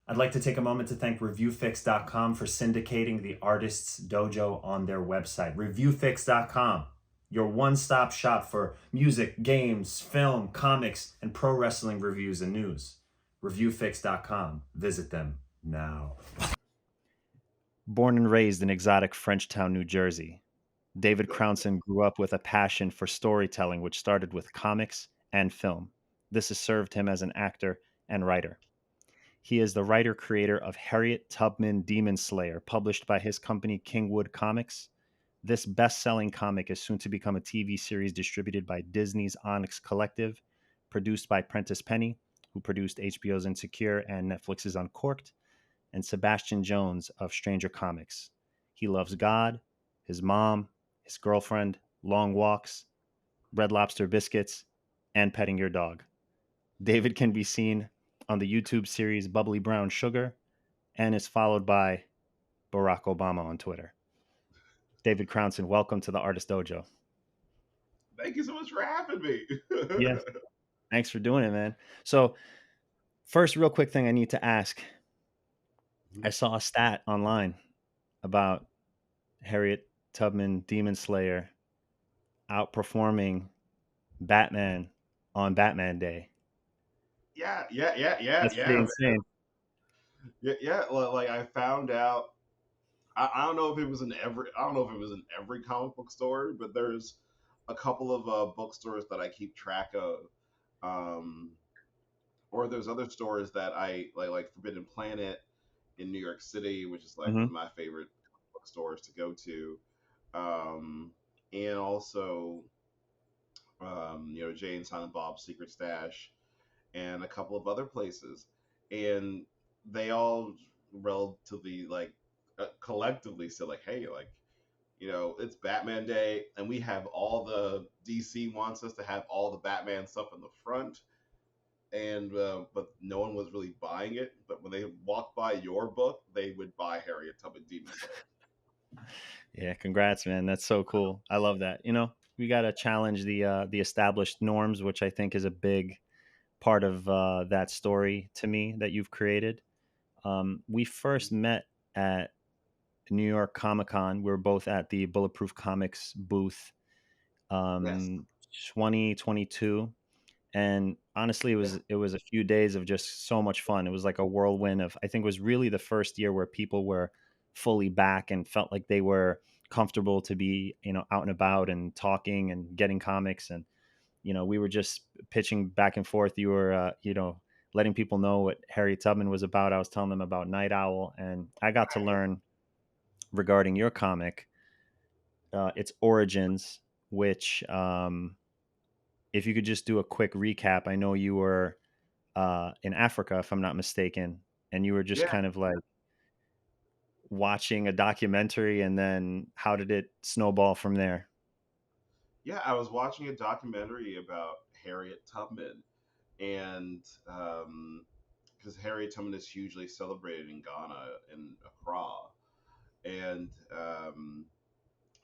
I'd like to take a moment to thank ReviewFix.com for syndicating the Artists Dojo on their website. ReviewFix.com, your one stop shop for music, games, film, comics, and pro wrestling reviews and news. ReviewFix.com. Visit them now. Born and raised in exotic Frenchtown, New Jersey, David Crownson grew up with a passion for storytelling, which started with comics and film. This has served him as an actor and writer. He is the writer creator of Harriet Tubman Demon Slayer, published by his company Kingwood Comics. This best selling comic is soon to become a TV series distributed by Disney's Onyx Collective, produced by Prentice Penny, who produced HBO's Insecure and Netflix's Uncorked, and Sebastian Jones of Stranger Comics. He loves God, his mom, his girlfriend, long walks, Red Lobster biscuits, and petting your dog. David can be seen on the YouTube series Bubbly Brown Sugar and is followed by Barack Obama on Twitter. David Crownson, welcome to the Artist Dojo. Thank you so much for having me. Yes, thanks for doing it, man. So, first, real quick thing I need to ask. I saw a stat online about Harriet Tubman Demon Slayer outperforming Batman on Batman Day. Yeah, That's pretty man. insane. Yeah. Like I found out. I don't know if it was in every. I don't know if it was in every comic book store, but there's a couple of bookstores that I keep track of. Um, or there's other stores that I like Forbidden Planet in New York City, which is like one Hmm. of my favorite bookstores to go to. Um, and also, Jay and Silent Bob's Secret Stash and a couple of other places, and they all relatively collectively said like, hey, like it's Batman Day, and we have all the DC wants us to have all the Batman stuff in the front, and but no one was really buying it. But when they walked by your book, they would buy Harriet Tubman Demon Slayer. Yeah, congrats, man. That's so cool. I love that. We got to challenge the established norms, which I think is a big part of that story to me that you've created. We first met at New York Comic Con. We were both at the Bulletproof Comics booth, Yes. 2022, and honestly, it Yeah. was it was a few days of just so much fun. It was like a whirlwind of, I think it was really the first year where people were fully back and felt like they were comfortable to be out and about and talking and getting comics. And we were just pitching back and forth. You were letting people know what Harriet Tubman was about. I was telling them about Night Owl, and I got to learn regarding your comic, its origins, which, if you could just do a quick recap. I know you were in Africa, if I'm not mistaken, and you were just Yeah. kind of like watching a documentary, and then how did it snowball from there? Yeah. I was watching a documentary about Harriet Tubman, and because Harriet Tubman is hugely celebrated in Ghana and Accra, and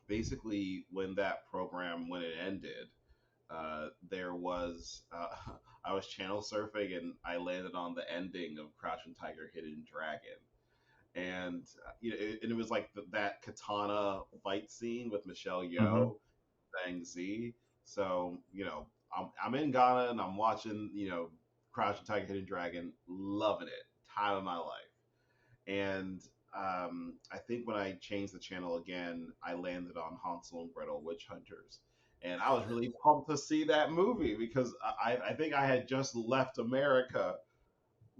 basically when it ended, there was I was channel surfing and I landed on the ending of Crouching Tiger, Hidden Dragon, and it was like that katana fight scene with Michelle Hmm. Yeoh, Zhang Z. So I'm in Ghana and I'm watching Crouching Tiger, Hidden Dragon, loving it, time of my life. And I think when I changed the channel again, I landed on Hansel and Gretel Witch Hunters. And I was really pumped to see that movie because I think I had just left America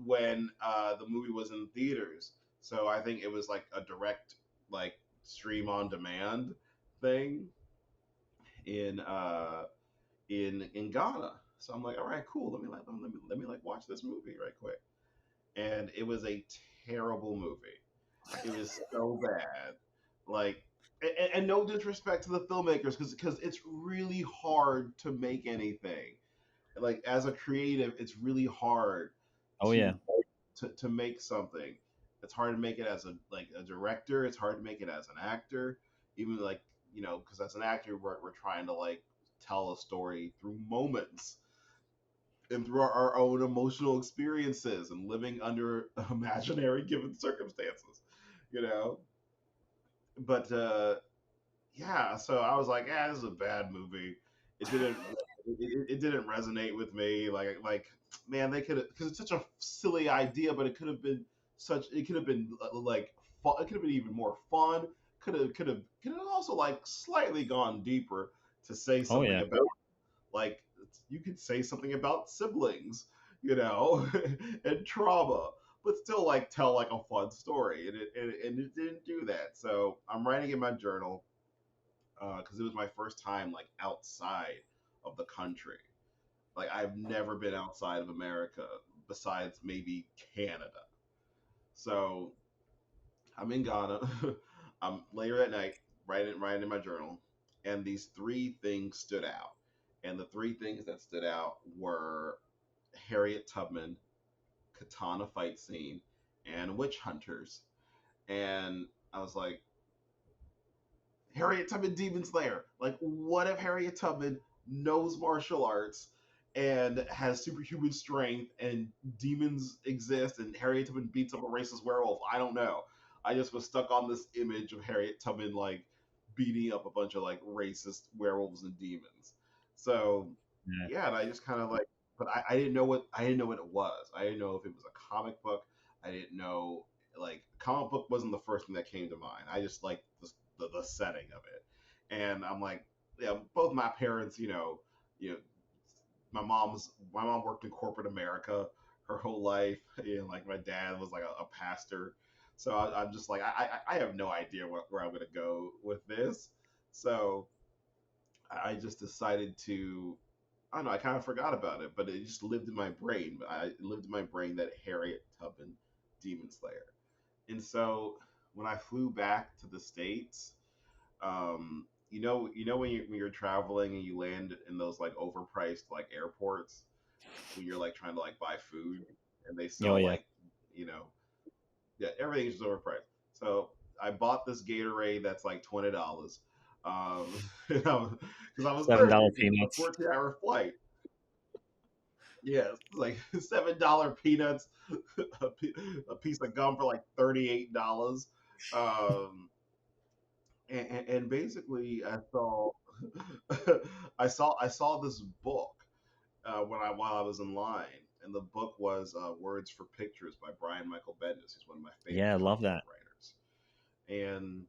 when the movie was in theaters. So I think it was like a direct like stream on demand thing in Ghana. So I'm like, all right, cool. Let me like watch this movie right quick. And it was a terrible movie. It was so bad. Like, and no disrespect to the filmmakers, because it's really hard to make anything. Like as a creative, it's really hard Oh to yeah. to make something. It's hard to make it as a director. It's hard to make it as an actor. Even like because as an actor, we're trying to like tell a story through moments, and through our own emotional experiences and living under imaginary given circumstances, you know. But yeah, so I was like, yeah, this is a bad movie. It didn't it didn't resonate with me. Like man, they could have, because it's such a silly idea, but it could have been like fun, it could have been even more fun. Could have also like slightly gone deeper to say Oh something yeah. about, like, you could say something about siblings, you know, and trauma, but still like tell like a fun story, and it didn't do that. So I'm writing in my journal, because it was my first time like outside of the country. Like I've never been outside of America besides maybe Canada. So I'm in Ghana. I'm later at night writing in my journal, and these three things stood out. And the three things that stood out were Harriet Tubman, katana fight scene, and witch hunters. And I was like, Harriet Tubman Demon Slayer. Like, what if Harriet Tubman knows martial arts and has superhuman strength, and demons exist, and Harriet Tubman beats up a racist werewolf? I don't know. I just was stuck on this image of Harriet Tubman like beating up a bunch of like racist werewolves and demons. So Yeah. yeah, and I just kind of like, but I didn't know what it was. I didn't know if it was a comic book. I didn't know, like, comic book wasn't the first thing that came to mind. I just liked the setting of it, and I'm like, yeah, both my parents, you know, my mom worked in corporate America her whole life, and like my dad was like a pastor. So I'm just like, I have no idea where I'm gonna go with this. So I just decided to, I don't know, I kind of forgot about it, but it just lived in my brain. It lived in my brain that Harriet Tubman, Demon Slayer. And so when I flew back to the States, when you're traveling and you land in those like overpriced like airports, when you're like trying to like buy food, and they Oh sell yeah. like, you know, yeah, everything's just overpriced. So I bought this Gatorade that's like $20, because I was $7 thirsty because it's a peanuts. 14-hour flight. Yeah, it's like $7 peanuts, a, a piece of gum for like $38. Um, and basically, I saw this book while I was in line, and the book was Words for Pictures by Brian Michael Bendis. He's one of my favorite Yeah, I love comic that. book writers, and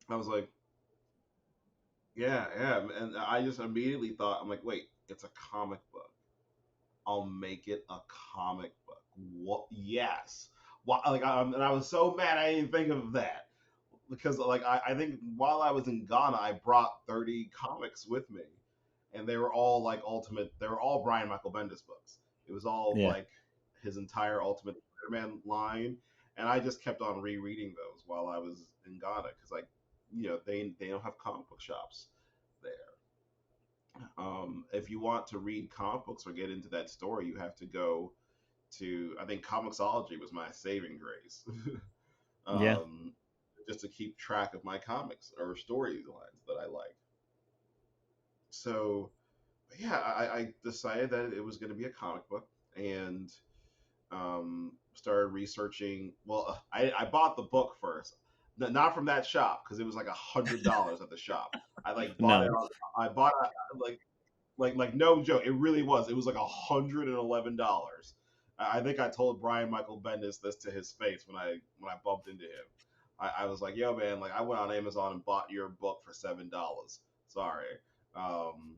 I was like, yeah, yeah, and I just immediately thought, I'm like, wait, it's a comic book. I'll make it a comic book. What? Yes. Why? Like, and I was so mad I didn't think of that, because like I think while I was in Ghana, I brought 30 comics with me, and they were all like ultimate. They were all Brian Michael Bendis books. It was all Yeah. like his entire Ultimate Spider-Man line, and I just kept on rereading those while I was in Ghana, because like, they don't have comic book shops there. If you want to read comic books or get into that story, you have to go to, I think Comixology was my saving grace. Yeah. um, just to keep track of my comics or storylines that I like. So yeah, I decided that it was going to be a comic book, and started researching. Well, I bought the book first, not from that shop, because it was like $100 at the shop. I like bought it. No. I bought it like no joke. It really was. It was like $111. I think I told Brian Michael Bendis this to his face when I bumped into him. I was like, "Yo, man! Like, I went on Amazon and bought your book for $7. Sorry." Um,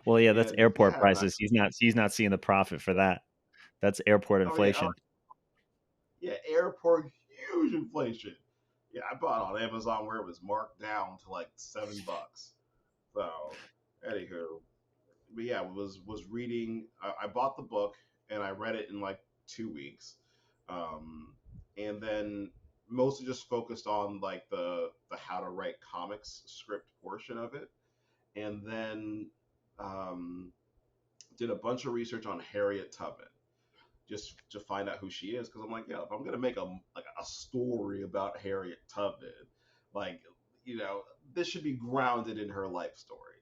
Well, yeah, that's and airport yeah, prices. He's not seeing the profit for that. That's airport oh yeah, inflation. yeah, airport huge inflation. Yeah, I bought it on Amazon where it was marked down to like $7. So, anywho, but yeah, was reading. I bought the book and I read it in like 2 weeks, and then mostly just focused on like the how to write comics script portion of it, and then um, did a bunch of research on Harriet Tubman just to find out who she is, because I'm like, yeah, if I'm gonna make a story about Harriet Tubman, like, you know, this should be grounded in her life story.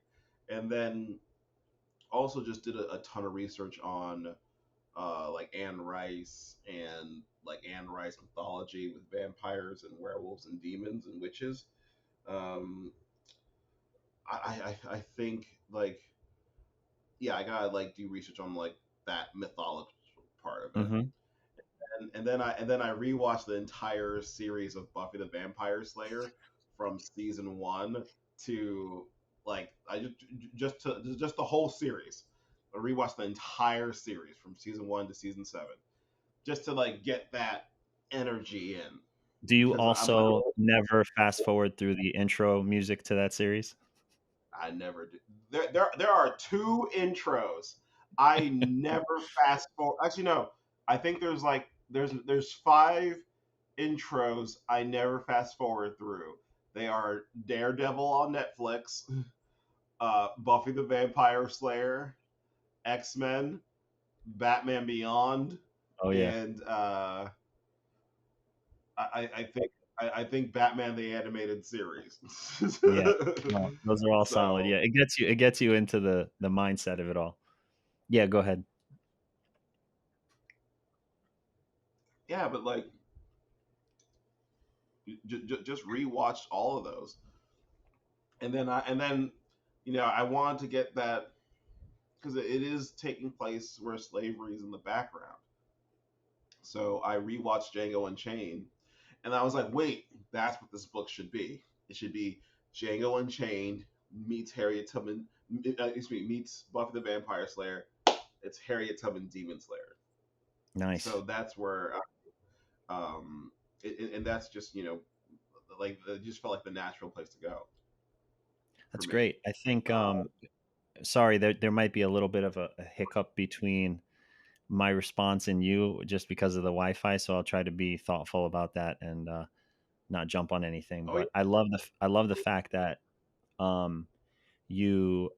And then also just did a ton of research on like Anne Rice and like Anne Rice mythology with vampires and werewolves and demons and witches. Um, I think like yeah, I gotta like do research on like that mythology part of it. Mm-hmm. And then I rewatched the entire series of Buffy the Vampire Slayer from season 1 to like I just the whole series. I rewatched the entire series from season 1 to season 7 just to like get that energy in Do you because I'm also never fast forward through the intro music to that series? I never do. There are two intros. I never fast forward. Actually, no. I think there's like there's five intros I never fast forward through. They are Daredevil on Netflix, Buffy the Vampire Slayer, X Men, Batman Beyond, Oh yeah, and I think I think Batman the Animated Series. yeah. No, those are all solid. So Yeah, it gets you into the mindset of it all. Yeah, go ahead. yeah, but like just rewatched all of those, and then I wanted to get that because it is taking place where slavery is in the background. So I rewatched Django Unchained, and I was like, wait, that's what this book should be. It should be Django Unchained meets Harriet Tubman, excuse me, meets Buffy the Vampire Slayer. It's Harriet Tubman Demon Slayer. Nice. So that's where, and that's just like it just felt like the natural place to go for That's me. great. I think Uh, sorry, there might be a little bit of a hiccup between my response and you just because of the Wi-Fi, so I'll try to be thoughtful about that and not jump on anything. oh yeah, But I love the fact that um you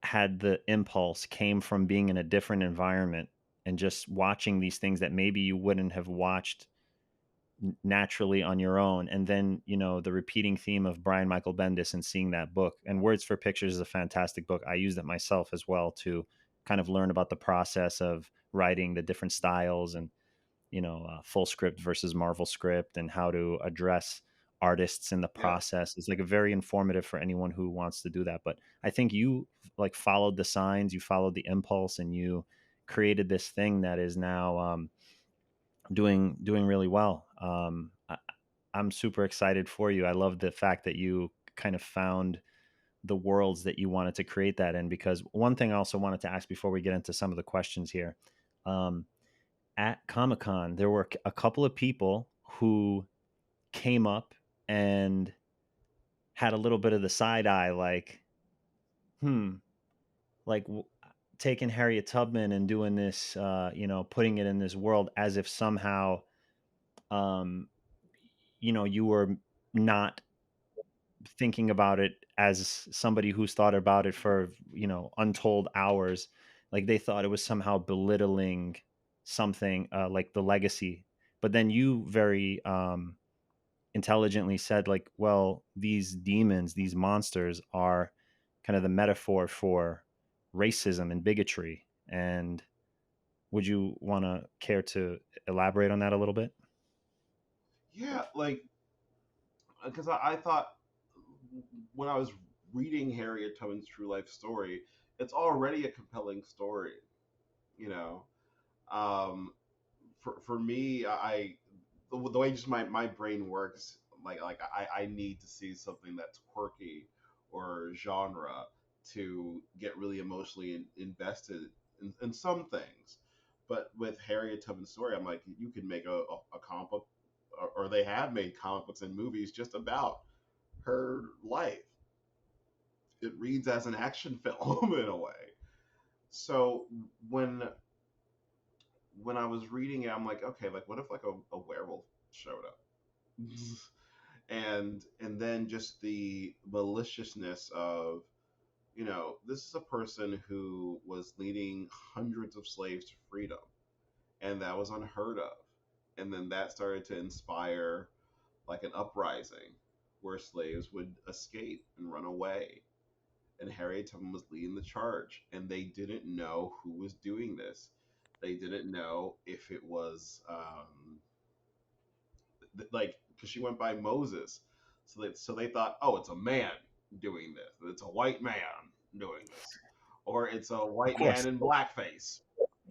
had the impulse came from being in a different environment and just watching these things that maybe you wouldn't have watched naturally on your own, and then the repeating theme of Brian Michael Bendis and seeing that book. And Words for Pictures is a fantastic book. I used it myself as well to kind of learn about the process of writing, the different styles, and full script versus Marvel script, and how to address artists in the yeah, process. It's like a very informative for anyone who wants to do that. But I think you like followed the signs, you followed the impulse, and you created this thing that is now doing really well. I'm super excited for you. I love the fact that you kind of found the worlds that you wanted to create that in. Because one thing I also wanted to ask before we get into some of the questions here, um, at Comic Con, there were a couple of people who came up and had a little bit of the side eye, like, hmm, like taking Harriet Tubman and doing this, putting it in this world as if somehow, um, you were not thinking about it as somebody who's thought about it for untold hours. Like they thought it was somehow belittling something, like the legacy. But then you very intelligently said, like, well, these demons, these monsters are kind of the metaphor for racism and bigotry. And would you want to care to elaborate on that a little bit? yeah, like because I thought when I was reading Harriet Tubman's true life story, it's already a compelling story, you know. Um, for me, the way just my brain works, like I need to see something that's quirky or genre to get really emotionally invested in some things. But with Harriet Tubman's story, I'm like, you could make a comic book, or they have made comic books and movies just about her life. It reads as an action film in a way. So when when I was reading it, I'm like, okay, like what if like a werewolf showed up? And then just the maliciousness of, this is a person who was leading hundreds of slaves to freedom, and that was unheard of. And then that started to inspire like an uprising where slaves would escape and run away. and Harriet Tubman was leading the charge, and they didn't know who was doing this. They didn't know if it was like, because she went by Moses, so they thought, oh, it's a man doing this. It's a white man doing this, or it's a Of white man course. in blackface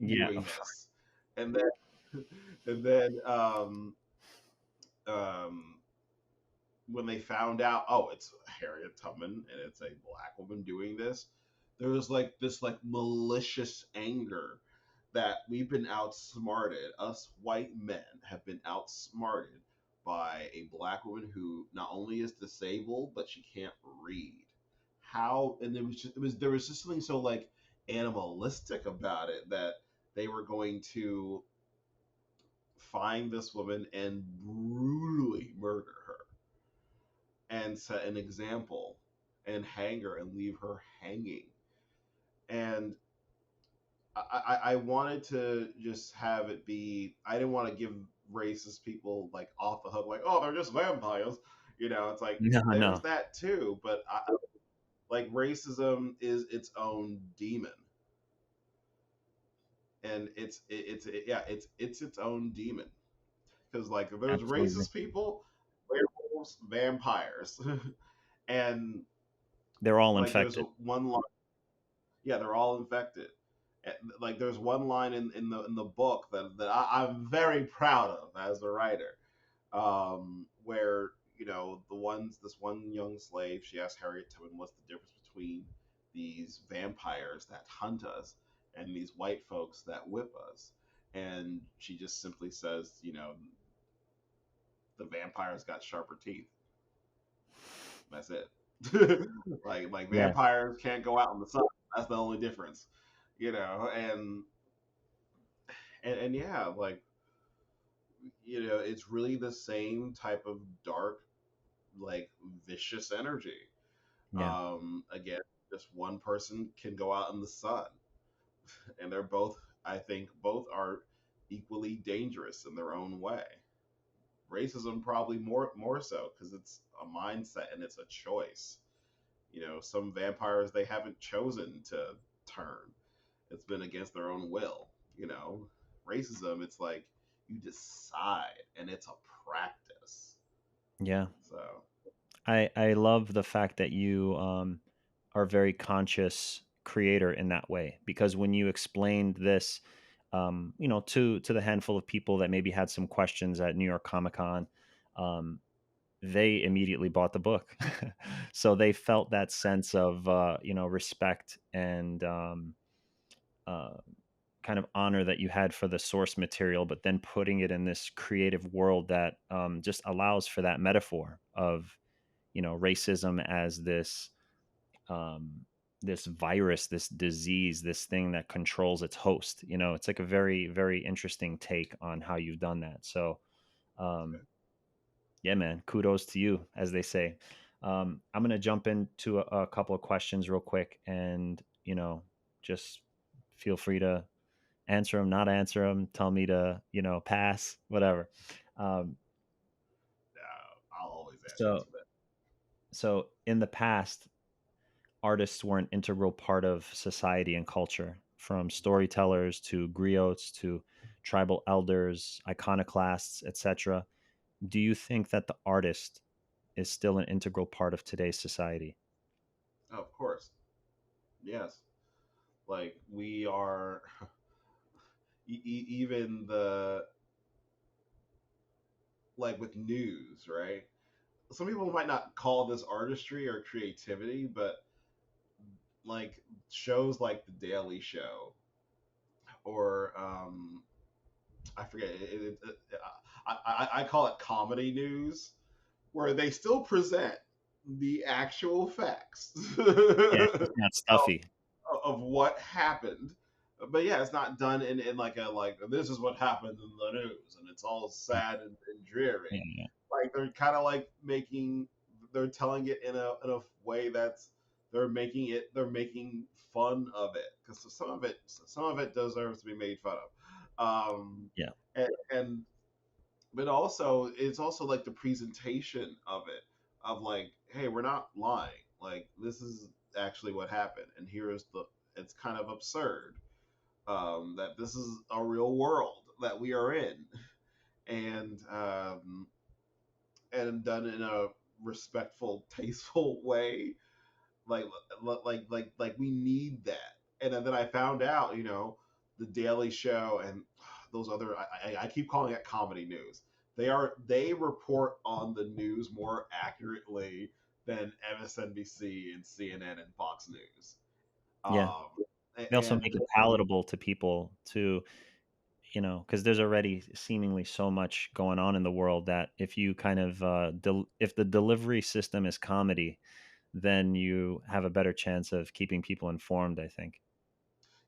Yeah. doing this, and then and then um, when they found out, oh, it's Harriet Tubman and it's a black woman doing this, there was like this like malicious anger that we've been outsmarted. Us white men have been outsmarted by a black woman who not only is disabled but she can't read. How? And there was just something so like animalistic about it that they were going to find this woman and brutally murder her and set an example and hang her and leave her hanging. And I wanted to just have it be, I didn't want to give racist people like off the hook, like, oh, they're just vampires. You know, it's like, No, there's no. that too, but like racism is its own demon. And it's its own demon. Because like there's Absolutely. racist people, werewolves, vampires, and They're all like there's infected. one line, yeah, they're all infected. Like there's one line in the book that I'm very proud of as a writer, where this one young slave, she asked Harriet Tubman what's the difference between these vampires that hunt us and these white folks that whip us, and she just simply says, the vampires got sharper teeth. That's it. Like Yeah. vampires can't go out in the sun. That's the only difference, you know. And yeah, like it's really the same type of dark, like vicious energy. Yeah. Again, just one person can go out in the sun, and they're both. I think both are equally dangerous in their own way. Racism probably more so because it's a mindset and it's a choice. Some vampires they haven't chosen to turn. It's been against their own will. Racism, it's like you decide and it's a practice. Yeah. So, I love the fact that you are a very conscious creator in that way, because when you explained this, to the handful of people that maybe had some questions at New York Comic Con, um, they immediately bought the book. So they felt that sense of respect and uh, kind of honor that you had for the source material, but then putting it in this creative world that just allows for that metaphor of racism as um, this virus, this disease, this thing that controls its host. It's like a very, very interesting take on how you've done that. So, um, yeah, man, kudos to you, as they say. I'm gonna jump into a couple of questions real quick, and just feel free to answer them, not answer them, tell me to pass, whatever. Um, I'll always so, answer that. so in the past, artists were an integral part of society and culture, from storytellers to griots to tribal elders, iconoclasts, etc. Do you think that the artist is still an integral part of today's society? Oh, of course, yes. Like we are, even the like with news, right? Some people might not call this artistry or creativity, but like shows like The Daily Show or I forget I call it comedy news, where they still present the actual facts Yeah, it's just not stuffy. of what happened. But yeah, it's not done in like a like this is what happened in the news and it's all sad and dreary. Yeah, yeah, Like they're kind of like they're telling it in a way that's they're making fun of it because some of it deserves to be made fun of. yeah, And but also it's also like the presentation of it, of like, hey, we're not lying, like this is actually what happened, and here's the. It's kind of absurd that this is a real world that we are in, and done in a respectful, tasteful way. Like we need that. And then I found out, the Daily Show and those other I keep calling it comedy news. They report on the news more accurately than MSNBC and CNN and Fox News. Yeah. Um, They also and make it palatable to people to, because there's already seemingly so much going on in the world that if you kind of, if the delivery system is comedy, then you have a better chance of keeping people informed, I think.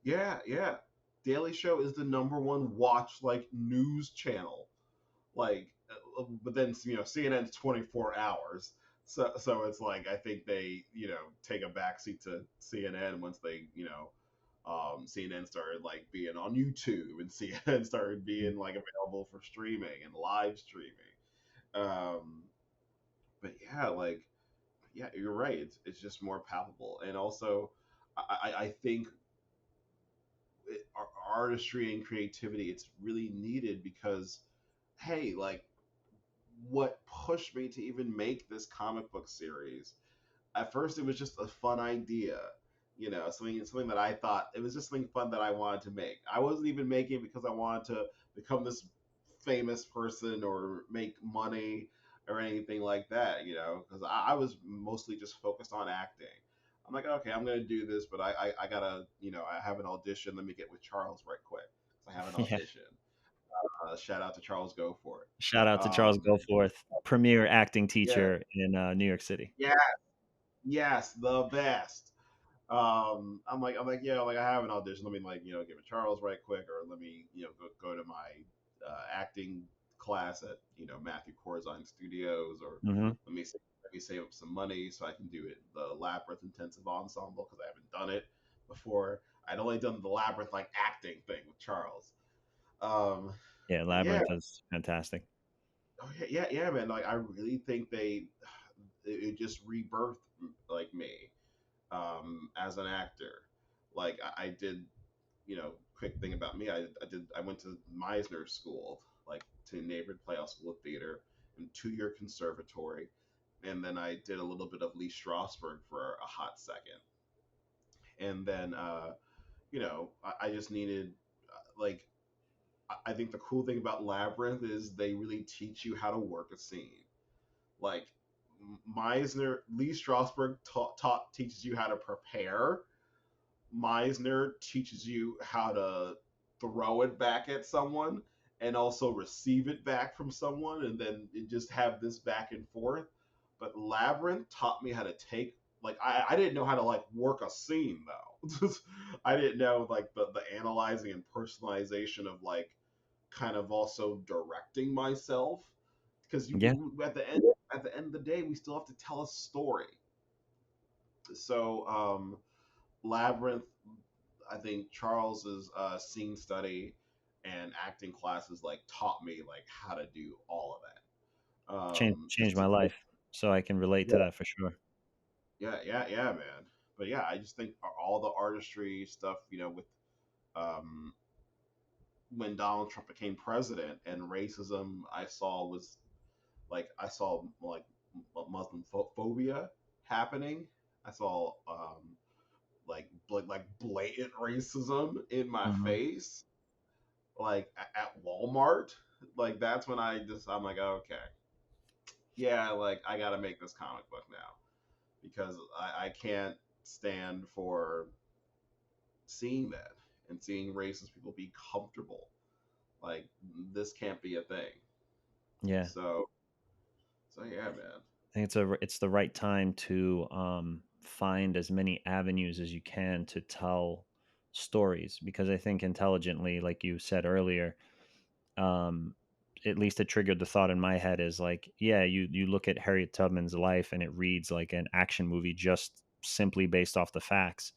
yeah, yeah, Daily Show is the number one watch like news channel. But then CNN's 24 hours. So it's like I think they take a backseat to CNN once they CNN started like being on YouTube and CNN started being like available for streaming and live streaming. Um, but yeah, yeah, you're right. It's just more palpable, and also I think our artistry and creativity, it's really needed because hey, like what pushed me to even make this comic book series. At first, it was just a fun idea, something that I thought it was just something fun that I wanted to make. I wasn't even making it because I wanted to become this famous person or make money or anything like that, because I was mostly just focused on acting. I'm like, okay, I'm gonna do this, but I gotta, I have an audition. Let me get with Charles right quick. So I have an Yeah. audition. Shout out to Charles Go for it. Shout out to Charles Um, Goforth, premier acting yeah, teacher in New York City. yeah, yes, the best. I'm like, I have an audition. Let me give it Charles right quick, or let me go to my acting class at Matthew Corzine Studios, or Hmm. let me save up some money so I can do it the Labyrinth Intensive Ensemble because I haven't done it before. I'd only done the Labyrinth like acting thing with Charles. Um, Yeah, but yeah, Labyrinth is fantastic. oh, yeah, man. Like I really think it just rebirthed like me as an actor. Like I did, quick thing about me. I went to Meisner School, like to Neighborhood Playhouse School of Theater, and 2-year conservatory, and then I did a little bit of Lee Strasberg for a hot second, and then I just needed like I think the cool thing about Labyrinth is they really teach you how to work a scene. Like Lee Strasberg teaches you how to prepare. Meisner teaches you how to throw it back at someone and also receive it back from someone, and then it just have this back and forth. But Labyrinth taught me how to take I didn't know how to like work a scene though. I didn't know like the analyzing and personalization of like kind of also directing myself because Yeah. at the end of the day we still have to tell a story. So Labyrinth, I think Charles's scene study and acting classes like taught me like how to do all of that. Changed my life, so I can relate to Yeah, that for sure. yeah, man. But yeah, I just think all the artistry stuff, with um, when Donald Trump became president and racism, I saw like Muslim phobia happening. I saw like blatant racism in my Hmm. face, like at Walmart. Like that's when I'm like, okay, yeah, like I gotta make this comic book now because I can't stand for seeing that and seeing racist people be comfortable. Like this can't be a thing. Yeah, So yeah, man. I think it's the right time to find as many avenues as you can to tell stories, because I think intelligently, like you said earlier, um, at least it triggered the thought in my head is like, yeah, you look at Harriet Tubman's life and it reads like an action movie just simply based off the facts,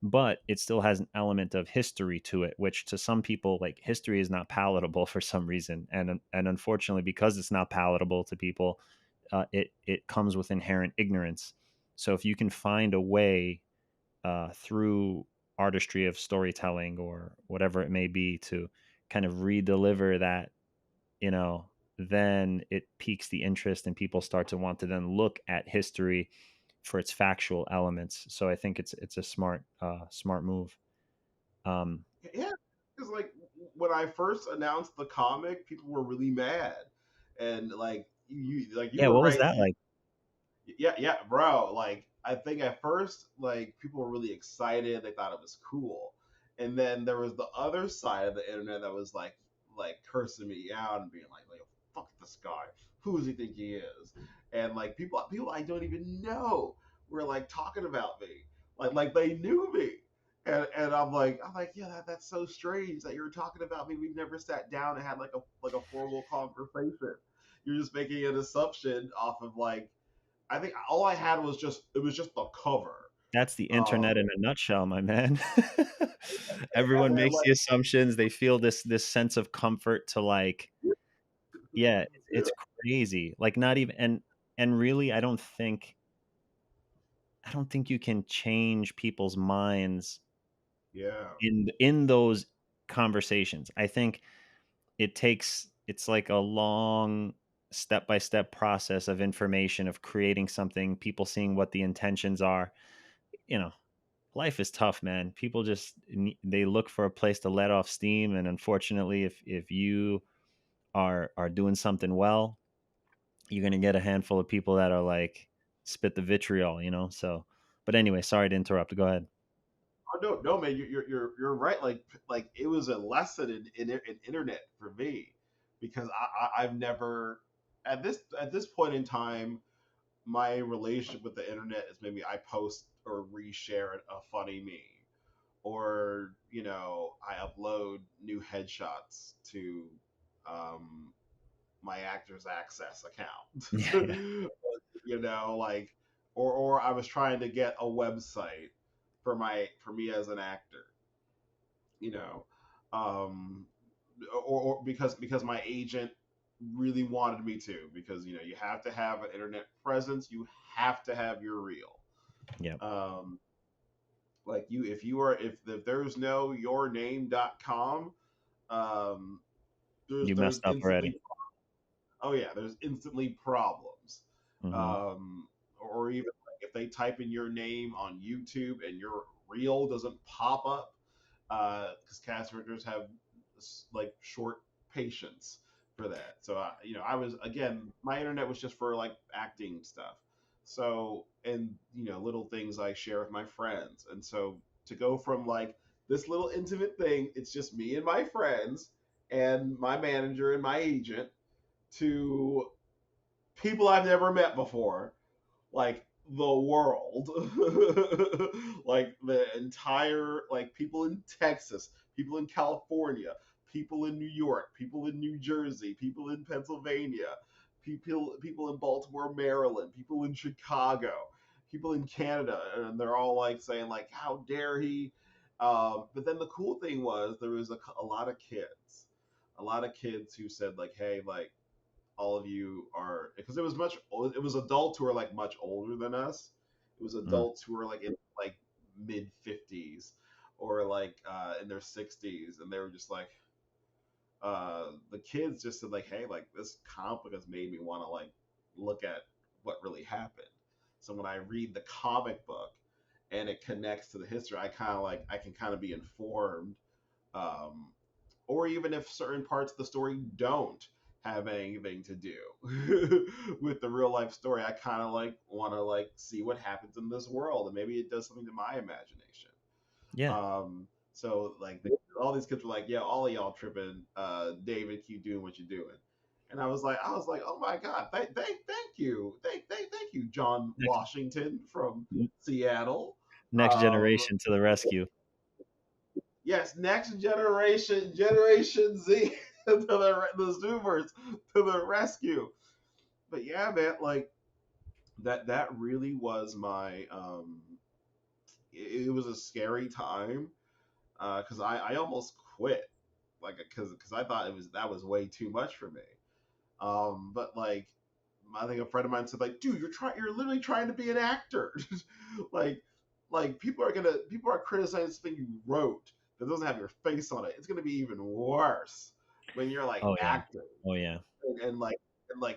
but it still has an element of history to it, which to some people, like, history is not palatable for some reason, and unfortunately, because it's not palatable to people, it comes with inherent ignorance. So if you can find a way through artistry of storytelling or whatever it may be to kind of re-deliver that, you know, then it piques the interest and people start to want to then look at history for its factual elements. So I think it's a smart move. Um, Yeah, because like when I first announced the comic, people were really mad, and like you yeah, were what was right. that like? Yeah, bro. Like, I think at first, like, people were really excited. They thought it was cool, and then there was the other side of the internet that was like cursing me out and being like, fuck this guy. Who does he think he is? And like people I don't even know were like talking about me, like they knew me. And I'm like, yeah, that's so strange that you're talking about me. We've never sat down and had like a formal conversation. You're just making an assumption off of like I think all I had was just the cover. That's the Um, internet in a nutshell, my man. Everyone and makes like, the assumptions. They feel this sense of comfort to like, yeah, it's crazy. Like not even and really, I don't think you can change people's minds yeah, in those conversations. I think it's like a long step by step process of information of creating something, people seeing what the intentions are. You know, life is tough, man. People just they look for a place to let off steam, and unfortunately, if you are doing something well, you're gonna get a handful of people that are like spit the vitriol, you know. So, but anyway, sorry to interrupt. Go ahead. oh no, man, you're right. Like it was a lesson in internet for me because I've never at this point in time my relationship with the internet is maybe I post or reshare a funny meme or I upload new headshots to um, my Actors Access account. Yeah. Like or I was trying to get a website for me as an actor, you know. Um or because my agent really wanted me to because you have to have an internet presence, you have to have your reel. Yeah. Um like if there's no yourname.com, um You there's messed up instantly already. oh yeah, there's instantly problems. Hmm. Or even like if they type in your name on YouTube and your reel doesn't pop up, because cast directors have like short patience for that. So I was again, my internet was just for like acting stuff. So and little things I share with my friends, and so to go from like this little intimate thing, it's just me and my friends and my manager and my agent to people I've never met before, like the world, like the entire, like people in Texas, people in California, people in New York, people in New Jersey, people in Pennsylvania, people in Baltimore, Maryland, people in Chicago, people in Canada, and they're all like saying like, "How dare he?" But then the cool thing was there was a lot of kids who said like, "Hey, like all of you are," because it was adults who are like much older than us. It was Mm. adults who were like in like mid 50s or like in their 60s, and they were just like the kids just said like, hey, like this comic has made me want to like look at what really happened. So when I read the comic book and it connects to the history, I can kind of be informed. um, or even if certain parts of the story don't have anything to do with the real life story, I kind of like want to like see what happens in this world, and maybe it does something to my imagination. Yeah. So like all these kids were like, "Yeah, all of y'all tripping. David, keep doing what you're doing." And I was like, "Oh my God, thank you, thank you, John Next, Washington from Seattle." next Um, generation to the rescue. Yes, next Generation Z, to the Zoomers to the rescue. But yeah, man, like that really was my. It was a scary time because I almost quit, like because I thought that was way too much for me. But like I think a friend of mine said like, dude, you're literally trying to be an actor, like. Like people are criticizing something you wrote that doesn't have your face on it. It's gonna be even worse when you're like Oh yeah. acting Oh yeah. and like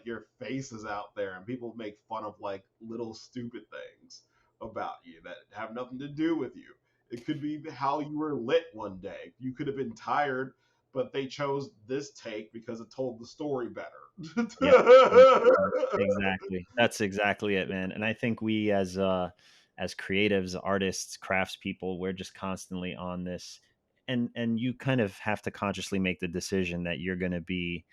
your face is out there and people make fun of like little stupid things about you that have nothing to do with you. It could be how you were lit one day. You could have been tired, but they chose this take because it told the story better. Yep. Yep. Exactly. That's exactly it, man. And I think we as creatives, artists, craftspeople, we're just constantly on this, and you kind of have to consciously make the decision that you're going to be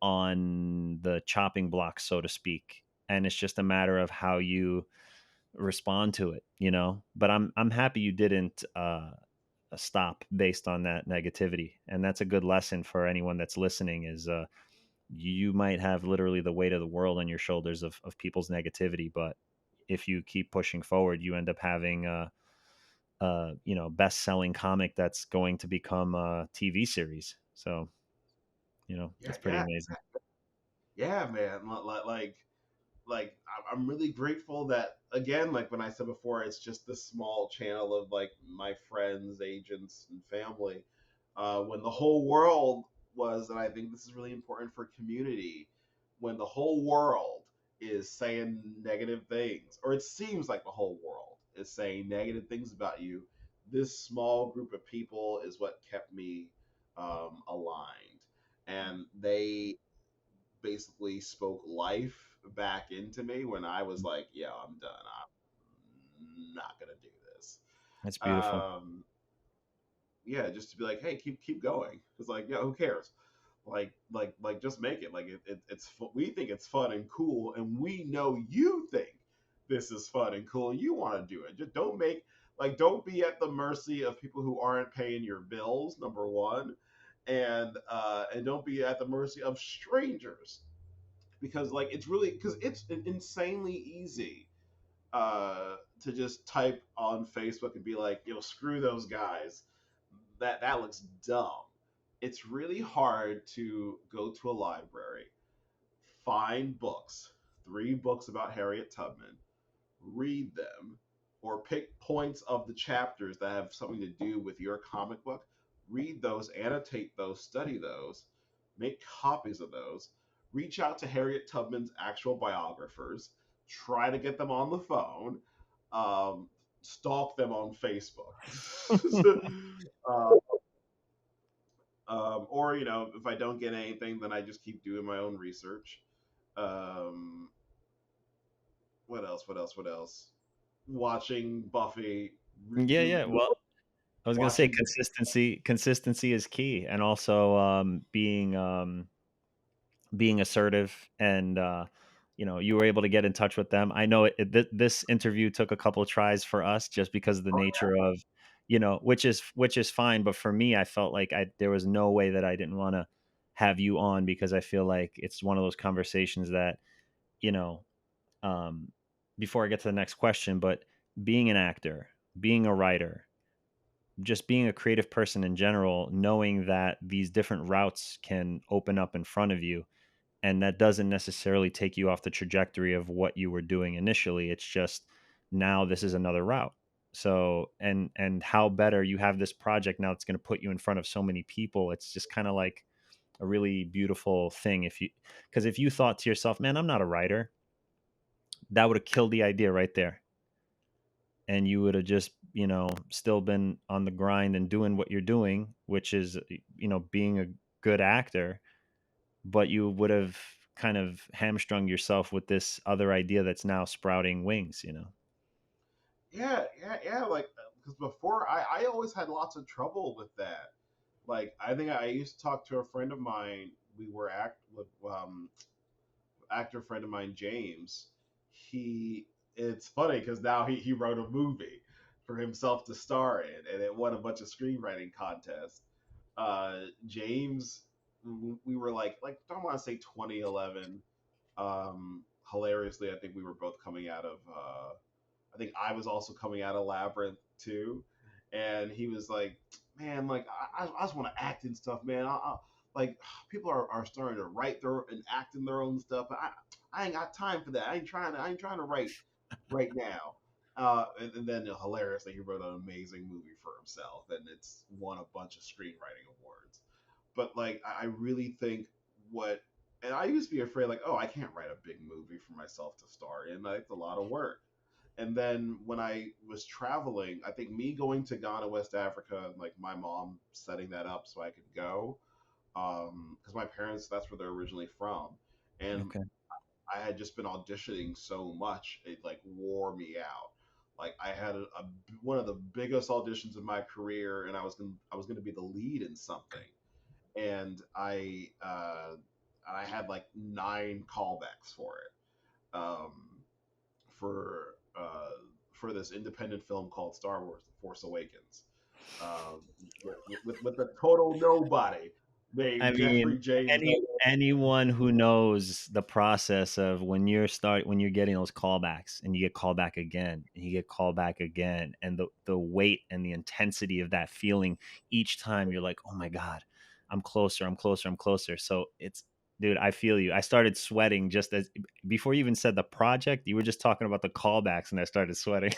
on the chopping block, so to speak. And it's just a matter of how you respond to it, you know. But I'm happy you didn't stop based on that negativity, and that's a good lesson for anyone that's listening. Is you might have literally the weight of the world on your shoulders of people's negativity, but if you keep pushing forward, you end up having you know, best selling comic that's going to become a TV series. So you know, Yeah, that's pretty yeah, amazing. yeah, man. I'm really grateful that again, like when I said before, it's just this small channel of like my friends, agents, and family. When the whole world was, and I think this is really important for community, when the whole world is saying negative things, or it seems like the whole world is saying negative things about you, this small group of people is what kept me aligned, and they basically spoke life back into me when I was like, "Yeah, I'm done. I'm not gonna do this." That's beautiful. Um, yeah, just to be like, "Hey, keep going." It's like, yeah, who cares? Just make it. Like we think it's fun and cool, and we know you think this is fun and cool. You want to do it. Just don't be at the mercy of people who aren't paying your bills. Number one, and don't be at the mercy of strangers because like it's really because it's insanely easy to just type on Facebook and be like, "Yo, screw those guys. That looks dumb." It's really hard to go to a library, find books, 3 books about Harriet Tubman, read them, or pick points of the chapters that have something to do with your comic book, read those, annotate those, study those, make copies of those, reach out to Harriet Tubman's actual biographers, try to get them on the phone, um, stalk them on Facebook. uh, or, if I don't get anything, then I just keep doing my own research. Um, what else? What else? What else? Watching Buffy, Yeah, yeah. Well, I was gonna say watching. consistency is key, and also being assertive, and you know, you were able to get in touch with them. I know this interview took a couple of tries for us just because of the nature of, you know, which is fine, but for me I felt like there was no way that I didn't want to have you on, because I feel like it's one of those conversations that, you know, um before I get to the next question, but being an actor, being a writer, just being a creative person in general, knowing that these different routes can open up in front of you, and that doesn't necessarily take you off the trajectory of what you were doing initially. It's just now this is another route. So, and how better you have this project now, it's going to put you in front of so many people. It's just kind of like a really beautiful thing. If you, because if you thought to yourself, man, I'm not a writer, that would have killed the idea right there, and you would have just, you know, still been on the grind and doing what you're doing, which is, you know, being a good actor, but you would have kind of hamstrung yourself with this other idea that's now sprouting wings, you know. Yeah, yeah, yeah. Like, because before I always had lots of trouble with that. Like, I think I used to talk to a friend of mine. We were with actor friend of mine, James. He, it's funny because now he wrote a movie for himself to star in, and it won a bunch of screenwriting contests. James, we were like I don't want to say 2011. Hilariously, I think we were both coming out of. I think I was also coming out of Labyrinth too, and he was like, "Man, like I just want to act and stuff, man. Like people are starting to write their and act in their own stuff, but I ain't got time for that. I ain't trying to write right now." and then hilariously, he wrote an amazing movie for himself, and it's won a bunch of screenwriting awards. But like, I really think what, and I used to be afraid, like, oh, I can't write a big movie for myself to star in. Like, it's a lot of work. And then when I was traveling, I think me going to Ghana, West Africa, and like my mom setting that up so I could go, because my parents, that's where they're originally from, and Okay. I had just been auditioning so much, it like wore me out. Like I had one of the biggest auditions of my career, and I was gonna be the lead in something, and I had like 9 callbacks for it, for uh, for this independent film called Star Wars: The Force Awakens, um, with a total nobody I named mean, Jeffrey James. anyone who knows the process of when you're getting those callbacks and you get called back again and you get called back again, and the weight and the intensity of that feeling each time, you're like, oh my god, I'm closer, I'm closer, I'm closer. So it's, dude, I feel you. I started sweating just as before you even said the project. You were just talking about the callbacks, and I started sweating.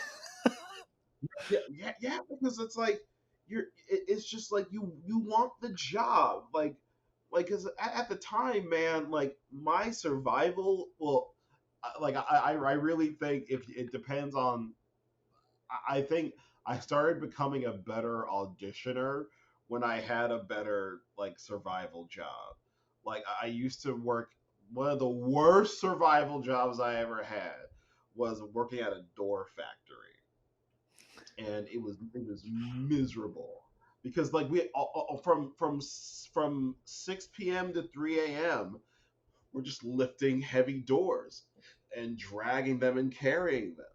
Yeah, because it's like it's just like you want the job, like because at the time, man, like my survival, well, like I really think if it depends on, I think I started becoming a better auditioner when I had a better like survival job. Like I used to work, one of the worst survival jobs I ever had was working at a door factory, and it was miserable because like from 6 p.m. to 3 a.m. we're just lifting heavy doors and dragging them and carrying them.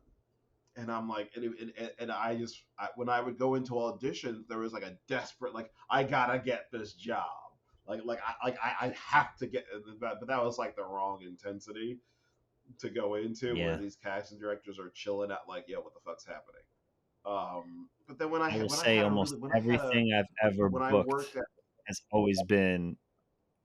And I'm like, and I just when I would go into auditions, there was like a desperate, like, I gotta get this job, I have to get, but that was like the wrong intensity to go into, where Yeah, these casting directors are chilling at like, yo, what the fuck's happening? But then I will when I say had a almost really when I had a everything I've ever when I booked worked at, has always been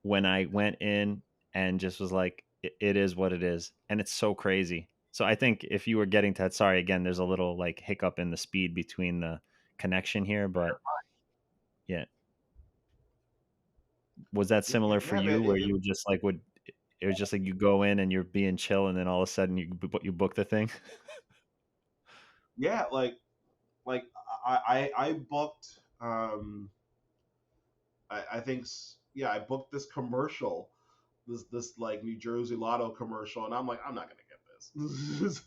when I went in and just was like, it is what it is. And it's so crazy. So I think if you were getting to that, sorry, again, there's a little like hiccup in the speed between the connection here, but yeah. Was that similar for yeah, man, you where you just like would, it was just like you go in and you're being chill and then all of a sudden you book the thing? yeah, like I booked, I think, yeah, I booked this commercial, this like New Jersey Lotto commercial, and I'm like, I'm not gonna get this.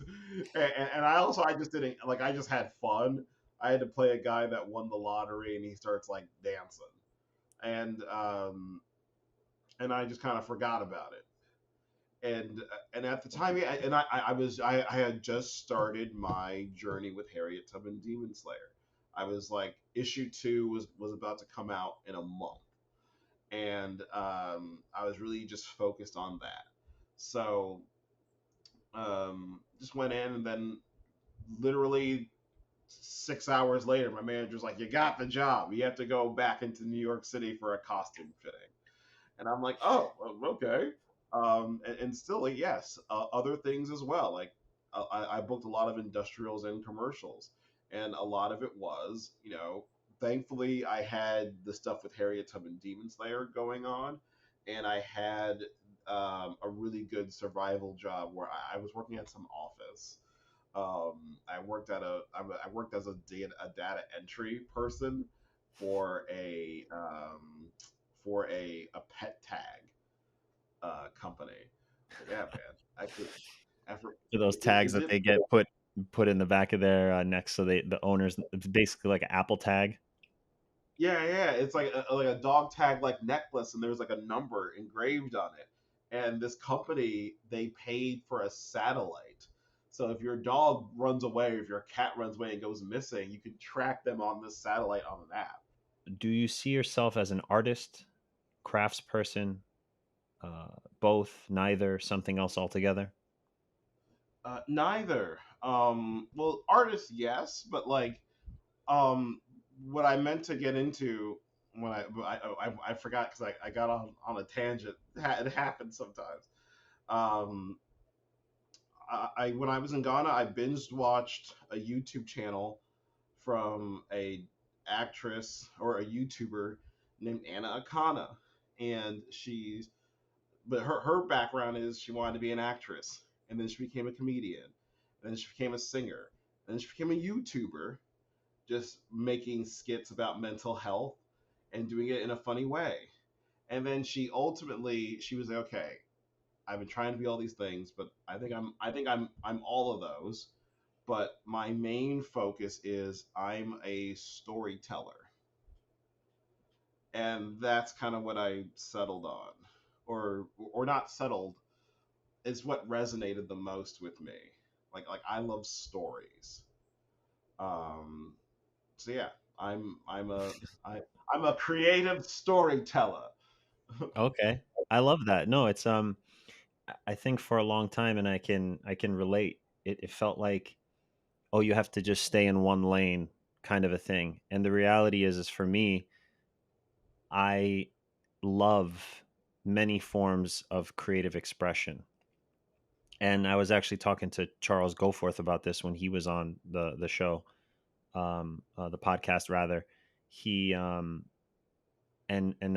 And I just didn't, like, I just had fun. I had to play a guy that won the lottery, and he starts like dancing, and and I just kind of forgot about it. And at the time, yeah, and I had just started my journey with Harriet Tubman Demon Slayer. I was like, issue 2 was about to come out in a month, and I was really just focused on that. So just went in, and then literally 6 hours later, my manager's like, "You got the job. You have to go back into New York City for a costume fitting." And I'm like, "Oh, well, okay." And still, like, yes, other things as well. Like I booked a lot of industrials and commercials, and a lot of it was, thankfully I had the stuff with Harriet Tubman Demon Slayer going on, and I had a really good survival job where I was working at some office. I worked as a data entry person for a pet tag company. But yeah, man, I could after For those it tags that did. they get put in the back of their next, so the owners, it's basically like an Apple tag. Yeah, it's like a dog tag like necklace, and there's like a number engraved on it. And this company, they paid for a satellite. So if your dog runs away, or if your cat runs away and goes missing, you can track them on this satellite on an app. Do you see yourself as an artist, craftsperson, uh, both, neither, something else altogether? Neither. Well, artists, yes, but like, um, what I meant to get into, when I forgot, because I got on a tangent. It happens sometimes. Um, I when I was in Ghana, I binged watched a YouTube channel from a actress or a YouTuber named Anna Akana, and she's but her background is she wanted to be an actress, and then she became a comedian, and then she became a singer, and then she became a YouTuber, just making skits about mental health and doing it in a funny way. And then she was like, okay, I've been trying to be all these things, but I think I'm all of those. But my main focus is I'm a storyteller, and that's kind of what I settled on, or not settled. It's what resonated the most with me. Like I love stories. Um, so yeah, I'm a I I'm a creative storyteller. Okay. I love that. No, it's I think for a long time, and I can relate. It felt like, oh, you have to just stay in one lane kind of a thing. And the reality is for me, I love many forms of creative expression. And I was actually talking to Charles Goforth about this when he was on the show, the podcast rather. He and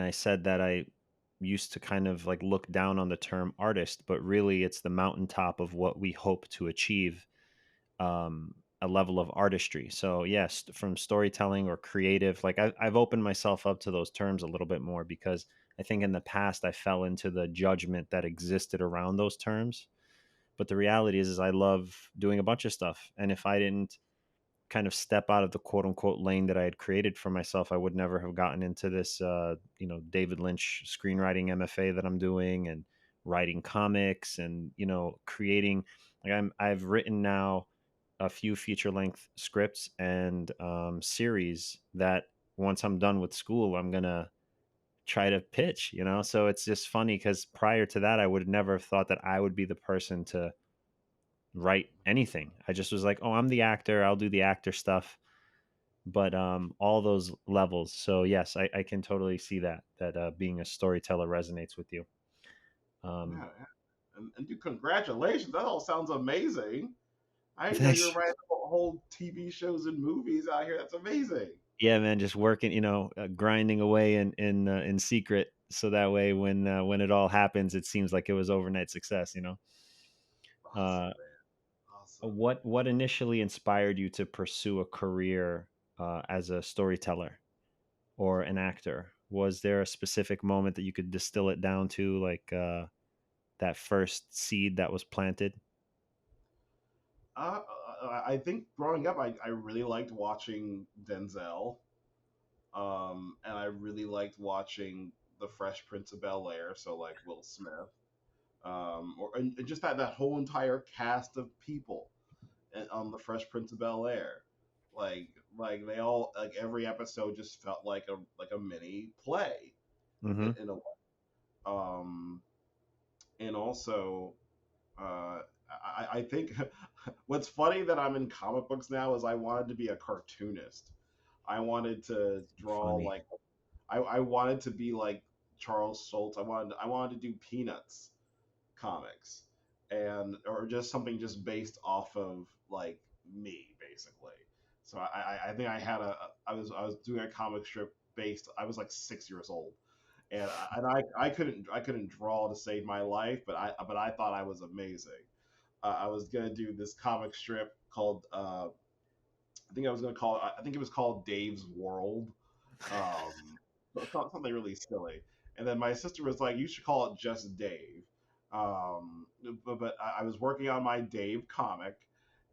I said that I used to kind of like look down on the term artist, but really it's the mountaintop of what we hope to achieve, a level of artistry. So yes, from storytelling or creative, like I've opened myself up to those terms a little bit more because I think in the past I fell into the judgment that existed around those terms. But the reality is I love doing a bunch of stuff, and if I didn't kind of step out of the quote unquote lane that I had created for myself, I would never have gotten into this, David Lynch screenwriting MFA that I'm doing, and writing comics, and creating. Like I've written now a few feature length scripts and series that once I'm done with school, I'm gonna try to pitch. So it's just funny because prior to that, I would never have thought that I would be the person to write anything. I just was like, oh, I'm the actor. I'll do the actor stuff. But all those levels. So yes, I can totally see that being a storyteller resonates with you. Um, Yeah, yeah. And dude, congratulations! That all sounds amazing. I didn't know you were thanks. writing whole TV shows and movies out here. That's amazing. Yeah, man, just working, grinding away in secret, so that way when it all happens, it seems like it was overnight success. Awesome, Uh, man. Awesome. what initially inspired you to pursue a career as a storyteller or an actor? Was there a specific moment that you could distill it down to, like that first seed that was planted? I think growing up, I really liked watching Denzel, and I really liked watching The Fresh Prince of Bel Air. So like Will Smith, and just that whole entire cast of people on The Fresh Prince of Bel Air, like like they all like every episode just felt like a mini play Hmm. in a way. Um, and also I think what's funny that I'm in comic books now is I wanted to be a cartoonist. I wanted to draw Funny. like I wanted to be like Charles Schultz. I wanted to do Peanuts comics, and or just something just based off of like me basically. So I think I was doing a comic strip based. I was like 6 years old, and I couldn't draw to save my life, but I thought I was amazing. I was gonna do this comic strip called I think it was called Dave's World, something really silly. And then my sister was like, "You should call it just Dave." But I was working on my Dave comic,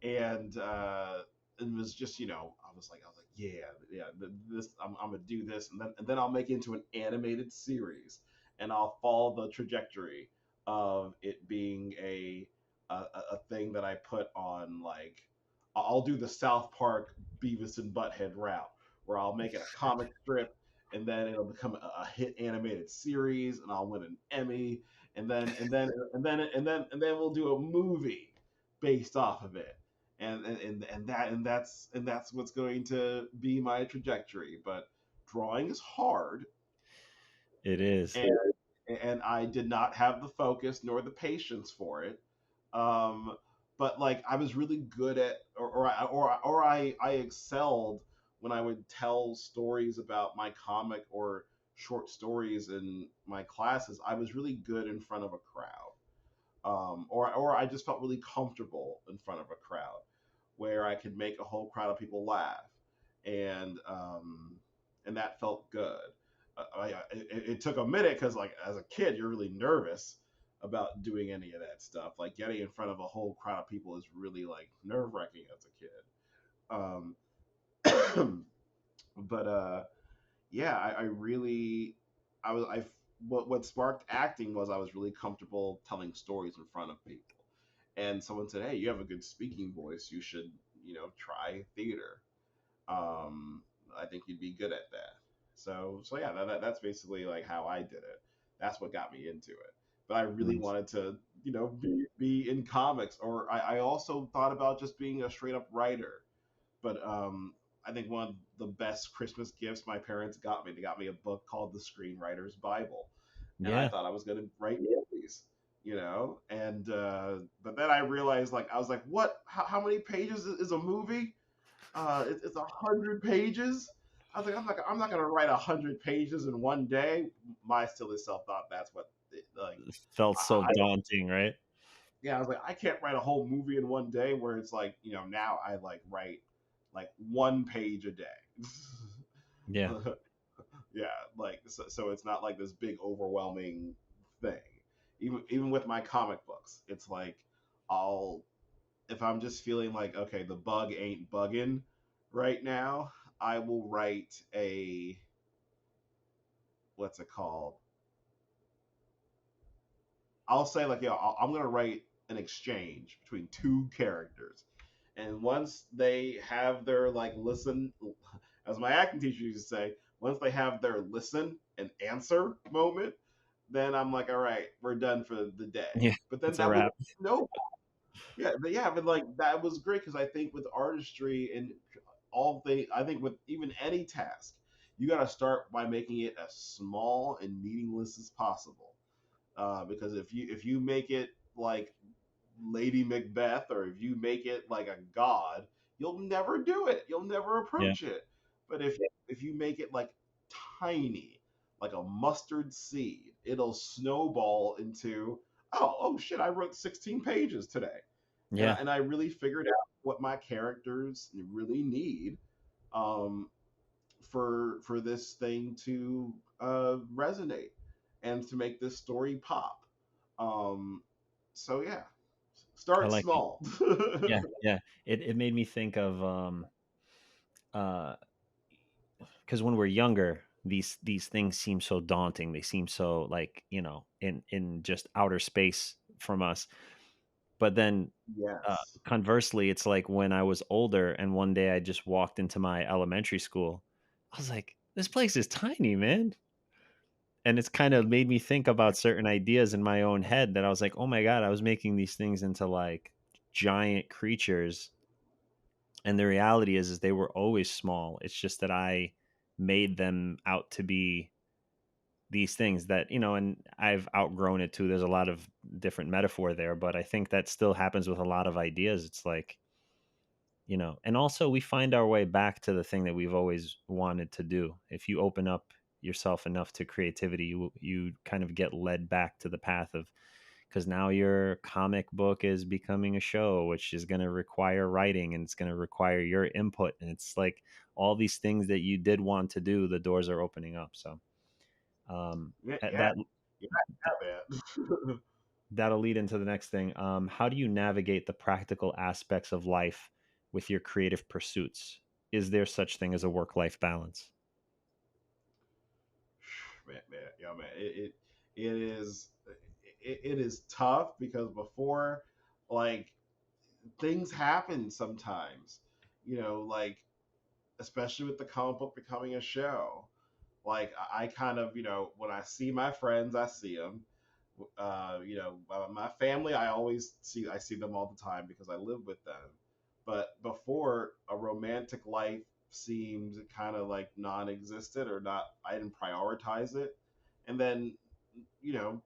and it was just I was like, yeah, this I'm gonna do this, and then I'll make it into an animated series, and I'll follow the trajectory of it being a thing that I put on like I'll do the South Park Beavis and Butthead route, where I'll make it a comic strip, and then it'll become a hit animated series, and I'll win an Emmy, and then we'll do a movie based off of it, and that's what's going to be my trajectory. But drawing is hard, It is. and and I did not have the focus nor the patience for it. Um, but like I was really good at, I excelled when I would tell stories about my comic or short stories in my classes. I was really good in front of a crowd, or I just felt really comfortable in front of a crowd where I could make a whole crowd of people laugh, and that felt good. It took a minute because like as a kid you're really nervous about doing any of that stuff. Like getting in front of a whole crowd of people is really like nerve wracking as a kid. But yeah, I really, I was, I, what sparked acting was I was really comfortable telling stories in front of people. And someone said, "Hey, you have a good speaking voice. You should, try theater. Um, I think you'd be good at that." So yeah, that's basically like how I did it. That's what got me into it. But I really Nice. wanted to, be in comics, or I also thought about just being a straight up writer. But I think one of the best Christmas gifts my parents got me, they got me a book called The Screenwriter's Bible, and I Yeah. thought I was going to write movies, And but then I realized, like, I was like, what? How many pages is a movie? It's 100 pages. I was like, I'm not gonna write 100 pages in one day. My silly self thought that's what, like, It felt so I daunting, right? yeah, I was like, I can't write a whole movie in one day. Where it's like, now I like write like 1 page a day. Yeah. Yeah, like so it's not like this big overwhelming thing. Even with my comic books, it's like I'll if I'm just feeling like, okay, the bug ain't bugging right now, I will write a, what's it called? I'll say like, I'm gonna write an exchange between two characters, and once they have their like listen, as my acting teacher used to say, once they have their listen and answer moment, then I'm like, all right, we're done for the day. Yeah. But then It's a that was wrap. no, but like that was great because I think with artistry and I think with even any task, you got to start by making it as small and meaningless as possible. Because if you make it like Lady Macbeth, or if you make it like a god, you'll never do it. You'll never Yeah. approach it. But if you make it like tiny, like a mustard seed, it'll snowball into, oh shit, I wrote 16 pages today, and Yeah. I really figured out what my characters really need, um, for this thing to resonate and to make this story pop. Um, so yeah, I start like it. small. Yeah. Yeah. It made me think of uh because when we're younger, these things seem so daunting. They seem so like, in just outer space from us. But then Yes. conversely, it's like when I was older and one day I just walked into my elementary school, I was like, this place is tiny, man. And it's kind of made me think about certain ideas in my own head that I was like, oh my God, I was making these things into like giant creatures. And the reality is they were always small. It's just that I made them out to be these things that, and I've outgrown it too. There's a lot of different metaphor there, but I think that still happens with a lot of ideas. It's like, and also we find our way back to the thing that we've always wanted to do. If you open up yourself enough to creativity, you kind of get led back to the path of, because now your comic book is becoming a show, which is going to require writing and it's going to require your input. And it's like all these things that you did want to do, the doors are opening up. So Yeah, yeah, that yeah, man. that'll lead into the next thing. How do you navigate the practical aspects of life with your creative pursuits? Is there such thing as a work-life balance? Man, yeah, man. It is it is tough because before, like, things happen sometimes, like, especially with the comic book becoming a show. Like I kind of, when I see my friends, I see them. My family, I see them all the time because I live with them. But before, a romantic life seemed kind of like non-existent, or not. I didn't prioritize it. And then, you know,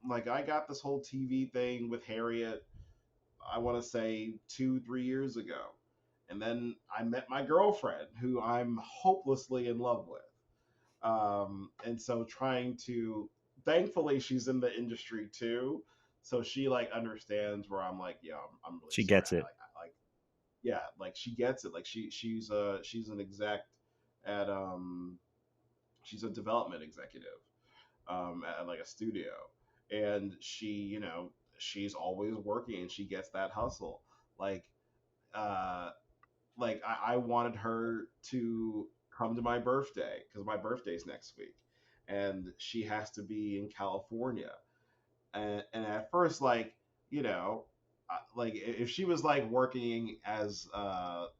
like I got this whole TV thing with Harriet, I want to say 2, 3 years ago. And then I met my girlfriend, who I'm hopelessly in love with. And so trying to, thankfully, she's in the industry too. So she like understands where I'm like, yeah, I'm really She sorry. gets it. Like, yeah, like she gets it. Like she's an exec at she's a development executive at like a studio, and she, she's always working and she gets that hustle. Like uh I wanted her to come to my birthday because my birthday's next week, and she has to be in California. And at first, like, you know, like if she was like working as well,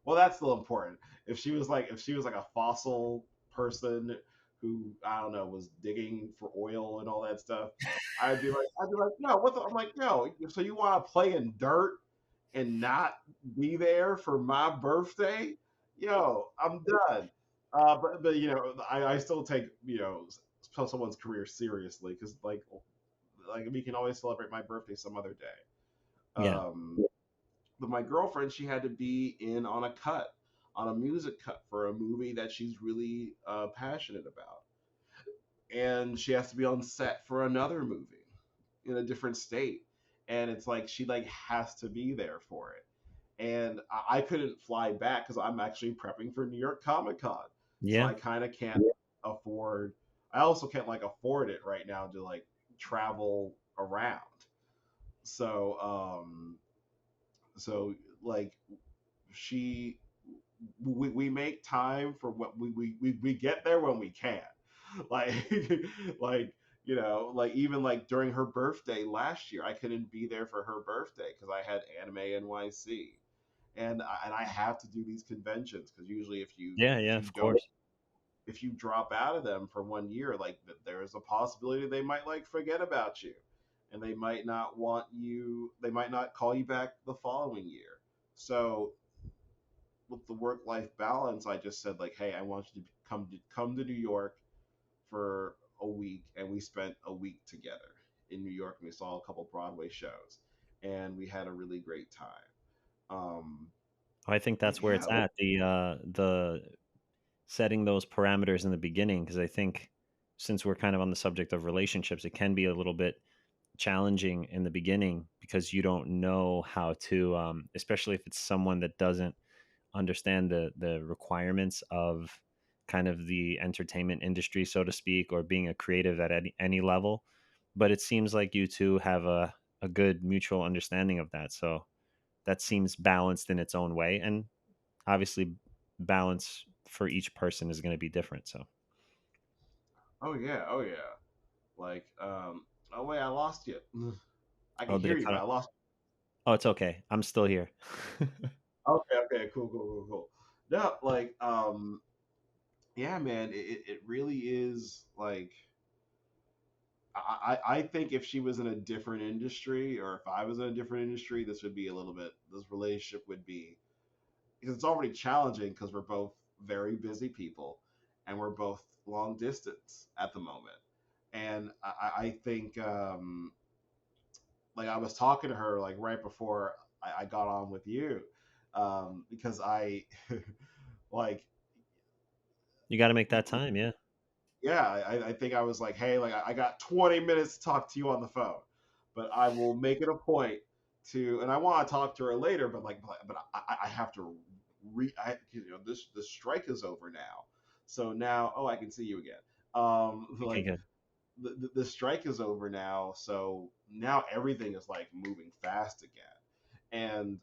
that's still important. If she was like a fossil person who, I don't know, was digging for oil and all that stuff, I'd be like, no, what the? I'm like, no. So you want to play in dirt and not be there for my birthday? Yo, I'm done. But I still take someone's career seriously, because like we can always celebrate my birthday some other day. Yeah. But my girlfriend, she had to be in on a music cut for a movie that she's really passionate about, and she has to be on set for another movie in a different state, and it's like she like has to be there for it. And I couldn't fly back because I'm actually prepping for New York Comic Con, so Yeah. I kind of can't afford. I also can't like afford it right now to like travel around. So so like she we make time for what we get there when we can, like like like even like during her birthday last year, I couldn't be there for her birthday because I had Anime NYC, and I have to do these conventions because usually Yeah. if Yeah. you Of don't course. if you drop out of them for one year, like there is a possibility they might like forget about you, and they might not want you. They might not call you back the following year. So with the work life balance, I just said like, hey, I want you to come to New York for a week, and we spent a week together in New York, and we saw a couple Broadway shows, and we had a really great time. Um, I think but that's where yeah, it's at. The setting those parameters in the beginning, because I think since we're kind of on the subject of relationships, it can be a little bit challenging in the beginning because you don't know how to, especially if it's someone that doesn't understand the requirements of kind of the entertainment industry, so to speak, or being a creative at any level. But it seems like you two have a good mutual understanding of that. So that seems balanced in its own way. And obviously, balance for each person is going to be different. So, oh yeah, oh yeah. Like, oh wait, I lost you. I can oh, did hear it you, cut but out? I lost. Oh, it's okay. I'm still here. Okay, okay, cool, cool, cool, cool. No, like, yeah, man, it really is like. I think if she was in a different industry, or if I was in a different industry, this would be a little bit. This relationship would be, because it's already challenging because we're both very busy people, and we're both long distance at the moment. And I think like I was talking to her like right before I got on with you, because I like You got to make that time. Yeah. yeah, I think I was like, hey, like I got 20 minutes to talk to you on the phone, but I will make it a point to, and I want to talk to her later, but I have to this strike is over now, so now, oh, I can see you again. Okay, Like good. the strike is over now, so now everything is like moving fast again, and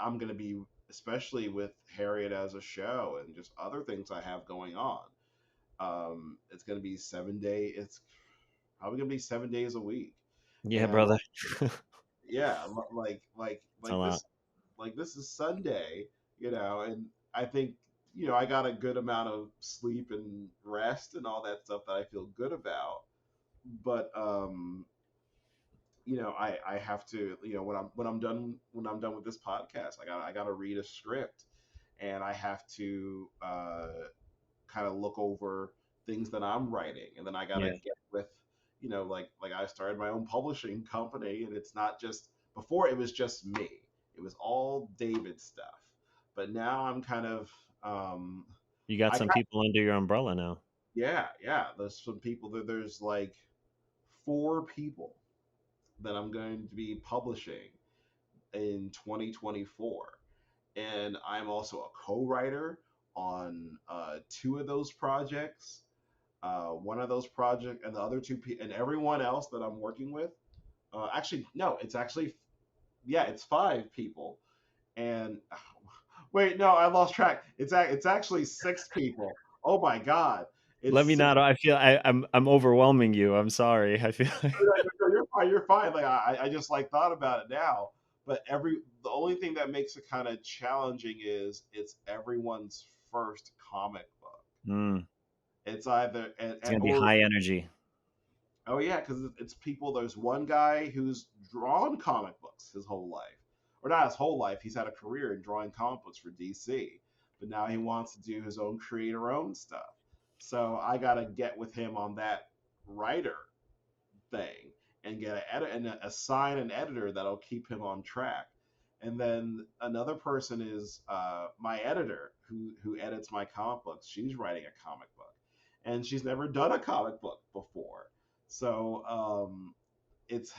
I'm gonna be, especially with Harriet as a show and just other things I have going on. It's gonna be 7 day. It's probably gonna be 7 days a week, Yeah, and brother. yeah, It's a lot. like this is Sunday, and I think I got a good amount of sleep and rest and all that stuff that I feel good about. But I have to, when I'm done with this podcast, I gotta read a script, and I have to kind of look over things that I'm writing, and then I gotta Yeah. get with like I started my own publishing company, and it's not just before it was just me. It was all David stuff. But now I'm kind of You got I some got people under your umbrella now. yeah. There's some people there's like 4 people that I'm going to be publishing in 2024. And I'm also a co-writer on 2 of those projects. One of those projects, and the other and everyone else that I'm working with. Actually, no, it's actually yeah, it's 5 people. And wait, no, I lost track. It's actually 6 people. Oh my god, Let it's me six. not. I feel I'm overwhelming you. I'm sorry. I feel like No, you're fine. You're fine. Like I just like thought about it now. But the only thing that makes it kind of challenging is it's everyone's first comic book. mm, It's either it's gonna be or high energy. oh yeah, because it's people. There's one guy who's drawn comic books his whole life, or not his whole life. He's had a career in drawing comic books for DC, but now he wants to do his own creator-owned stuff. So I gotta get with him on that writer thing and get and assign an editor that'll keep him on track. And then another person is my editor who edits my comic books. She's writing a comic book, and she's never done a comic book before. So it's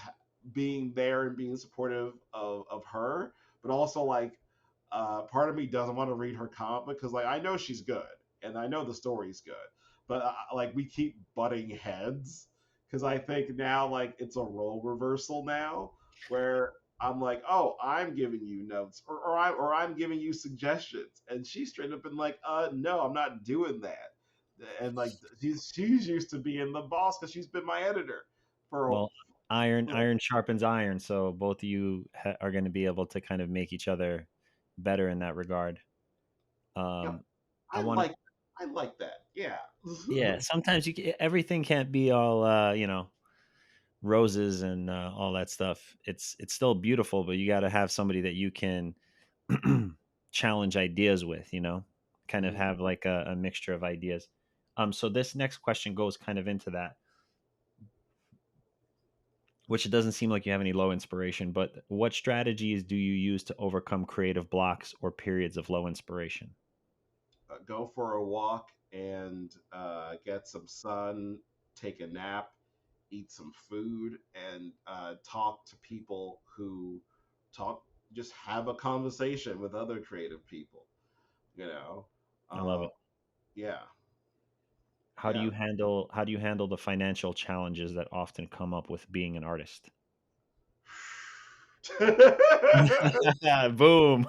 being there and being supportive of her, but also like part of me doesn't want to read her comic book because like I know she's good and I know the story's good, but like we keep butting heads because I think now like it's a role reversal now where I'm like, oh, I'm giving you notes or I'm giving you suggestions, and she's straight up been like, no, I'm not doing that, and like she's used to being the boss because she's been my editor for Well, iron sharpens iron, so both of you are going to be able to kind of make each other better in that regard. Yep. I I want to, like I like that. Yeah. yeah. Sometimes everything can't be all roses and all that stuff. It's still beautiful, but you got to have somebody that you can challenge ideas with. Kind of Mhm. have like a mixture of ideas. So this next question goes kind of into that, which it doesn't seem like you have any low inspiration, but what strategies do you use to overcome creative blocks or periods of low inspiration? Go for a walk and get some sun, take a nap, eat some food, and talk to people who talk. Just have a conversation with other creative people. You know. I love Uh, it. yeah. How do Yeah. you handle the financial challenges that often come up with being an artist? Boom. Yeah. Boom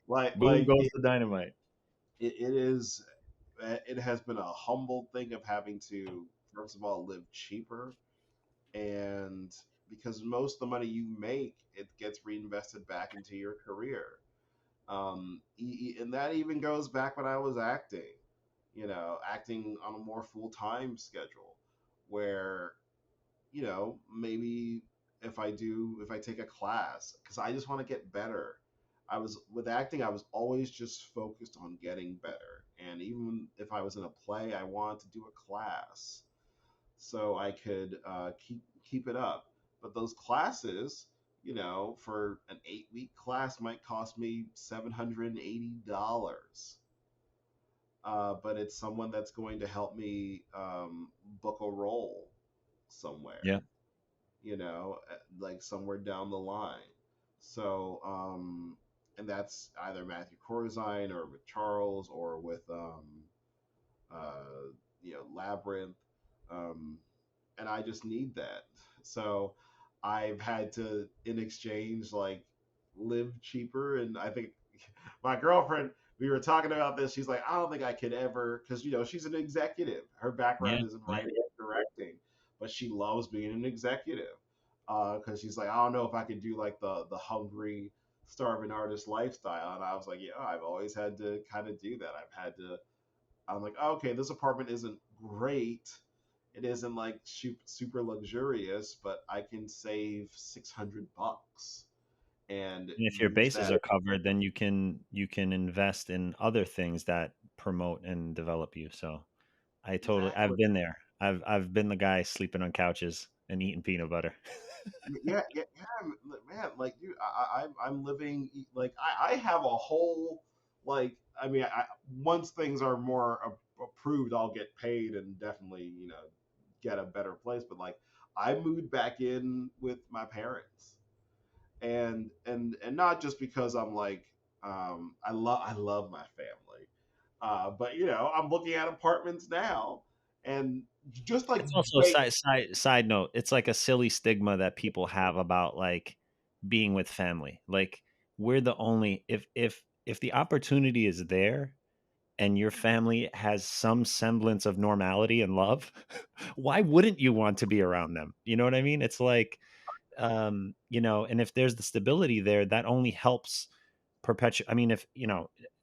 Like goes the dynamite. it is it has been a humble thing of having to first of all live cheaper, and because most of the money you make it gets reinvested back into your career, and that even goes back when I was acting, acting on a more full-time schedule where maybe if I take a class because I just want to get better. I was with acting, I was always just focused on getting better. And even if I was in a play, I wanted to do a class so I could keep it up. But those classes, for an 8-week class might cost me $780. But it's someone that's going to help me book a role somewhere, Yeah. like somewhere down the line. So, and that's either Matthew Corzine or with Charles or with, Labyrinth. Um, and I just need that. So I've had to, in exchange, like live cheaper. And I think my girlfriend, we were talking about this. She's like, I don't think I could ever, because she's an executive. Her Yeah. background is in Yeah. writing and directing, but she loves being an executive. Because she's like, I don't know if I could do like the hungry, starving artist lifestyle. And I was like, yeah, I've always had to kind of do that. I'm like, oh, okay, this apartment isn't great. It isn't like super luxurious, but I can save $600 and And if your use bases that. are covered, then you can invest in other things that promote and develop you. So I've Exactly. been there. I've been the guy sleeping on couches and eating peanut butter. Man. Like, dude, I'm living like I have a whole like. I mean, once things are more approved, I'll get paid and definitely get a better place. But like, I moved back in with my parents, and not just because I'm like I love my family, but I'm looking at apartments now, and just like It's also a wait. side note. It's like a silly stigma that people have about like being with family. Like we're the only if the opportunity is there and your family has some semblance of normality and love, why wouldn't you want to be around them? You know what I mean? It's like and if there's the stability there, that only helps perpetuate. I mean, if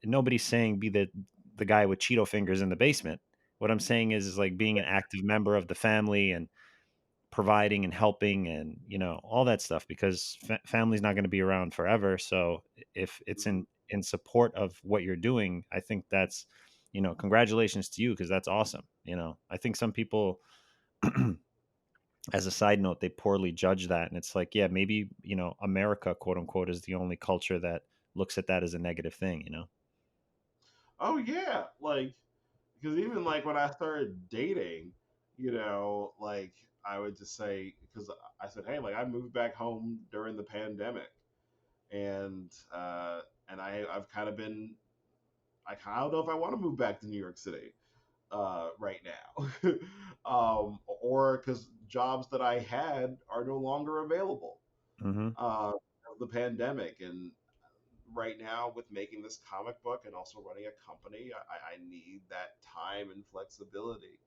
nobody's saying be the guy with Cheeto fingers in the basement. What I'm saying is like being an active member of the family and providing and helping and all that stuff because family's not going to be around forever. So if it's in support of what you're doing, I think that's congratulations to you because that's awesome. I think some people as a side note, they poorly judge that. And it's like, yeah, maybe, America, quote unquote, is the only culture that looks at that as a negative thing. Oh yeah, like because even like when I started dating, like I would just say because I said, hey, like I moved back home during the pandemic, and I've kind of been I kind of don't know if I want to move back to New York City right now, or because jobs that I had are no longer available Hmm. of the pandemic, and right now with making this comic book and also running a company, I need that time and flexibility.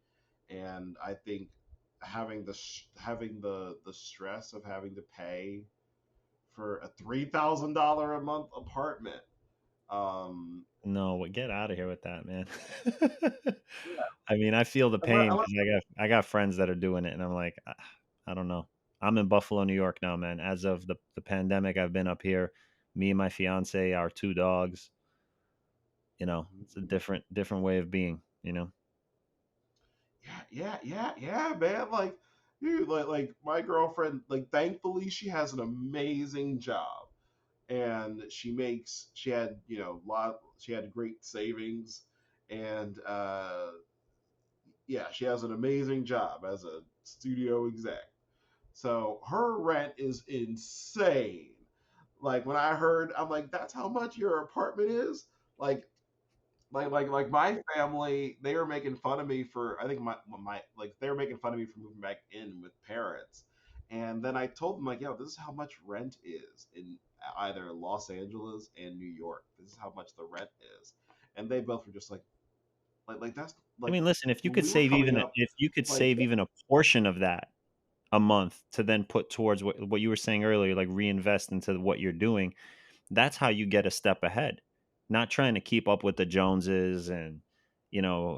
And I think having the stress of having to pay for a $3,000 a month apartment. Um, No, get out of here with that, man. I mean, I feel the unless, pain unless, because I got friends that are doing it, and I'm like, I don't know. I'm in Buffalo, New York now, man. As of the pandemic, I've been up here. Me and my fiance, our two dogs. It's a different way of being. yeah, man. Like, dude, like my girlfriend, like, thankfully she has an amazing job, and she had she had great savings, and yeah, she has an amazing job as a studio exec. So her rent is insane. Like when I heard, I'm like, that's how much your apartment is. Like, like my family, they were making fun of me for. I think my like they were making fun of me for moving back in with parents, and then I told them like, yo, this is how much rent is in either Los Angeles and New York. This is how much the rent is, and they both were just like that's I like mean, listen, if you when could we were save coming even up, if you could like save even a portion of that a month to then put towards what you were saying earlier, like reinvest into what you're doing, that's how you get a step ahead. Not trying to keep up with the Joneses and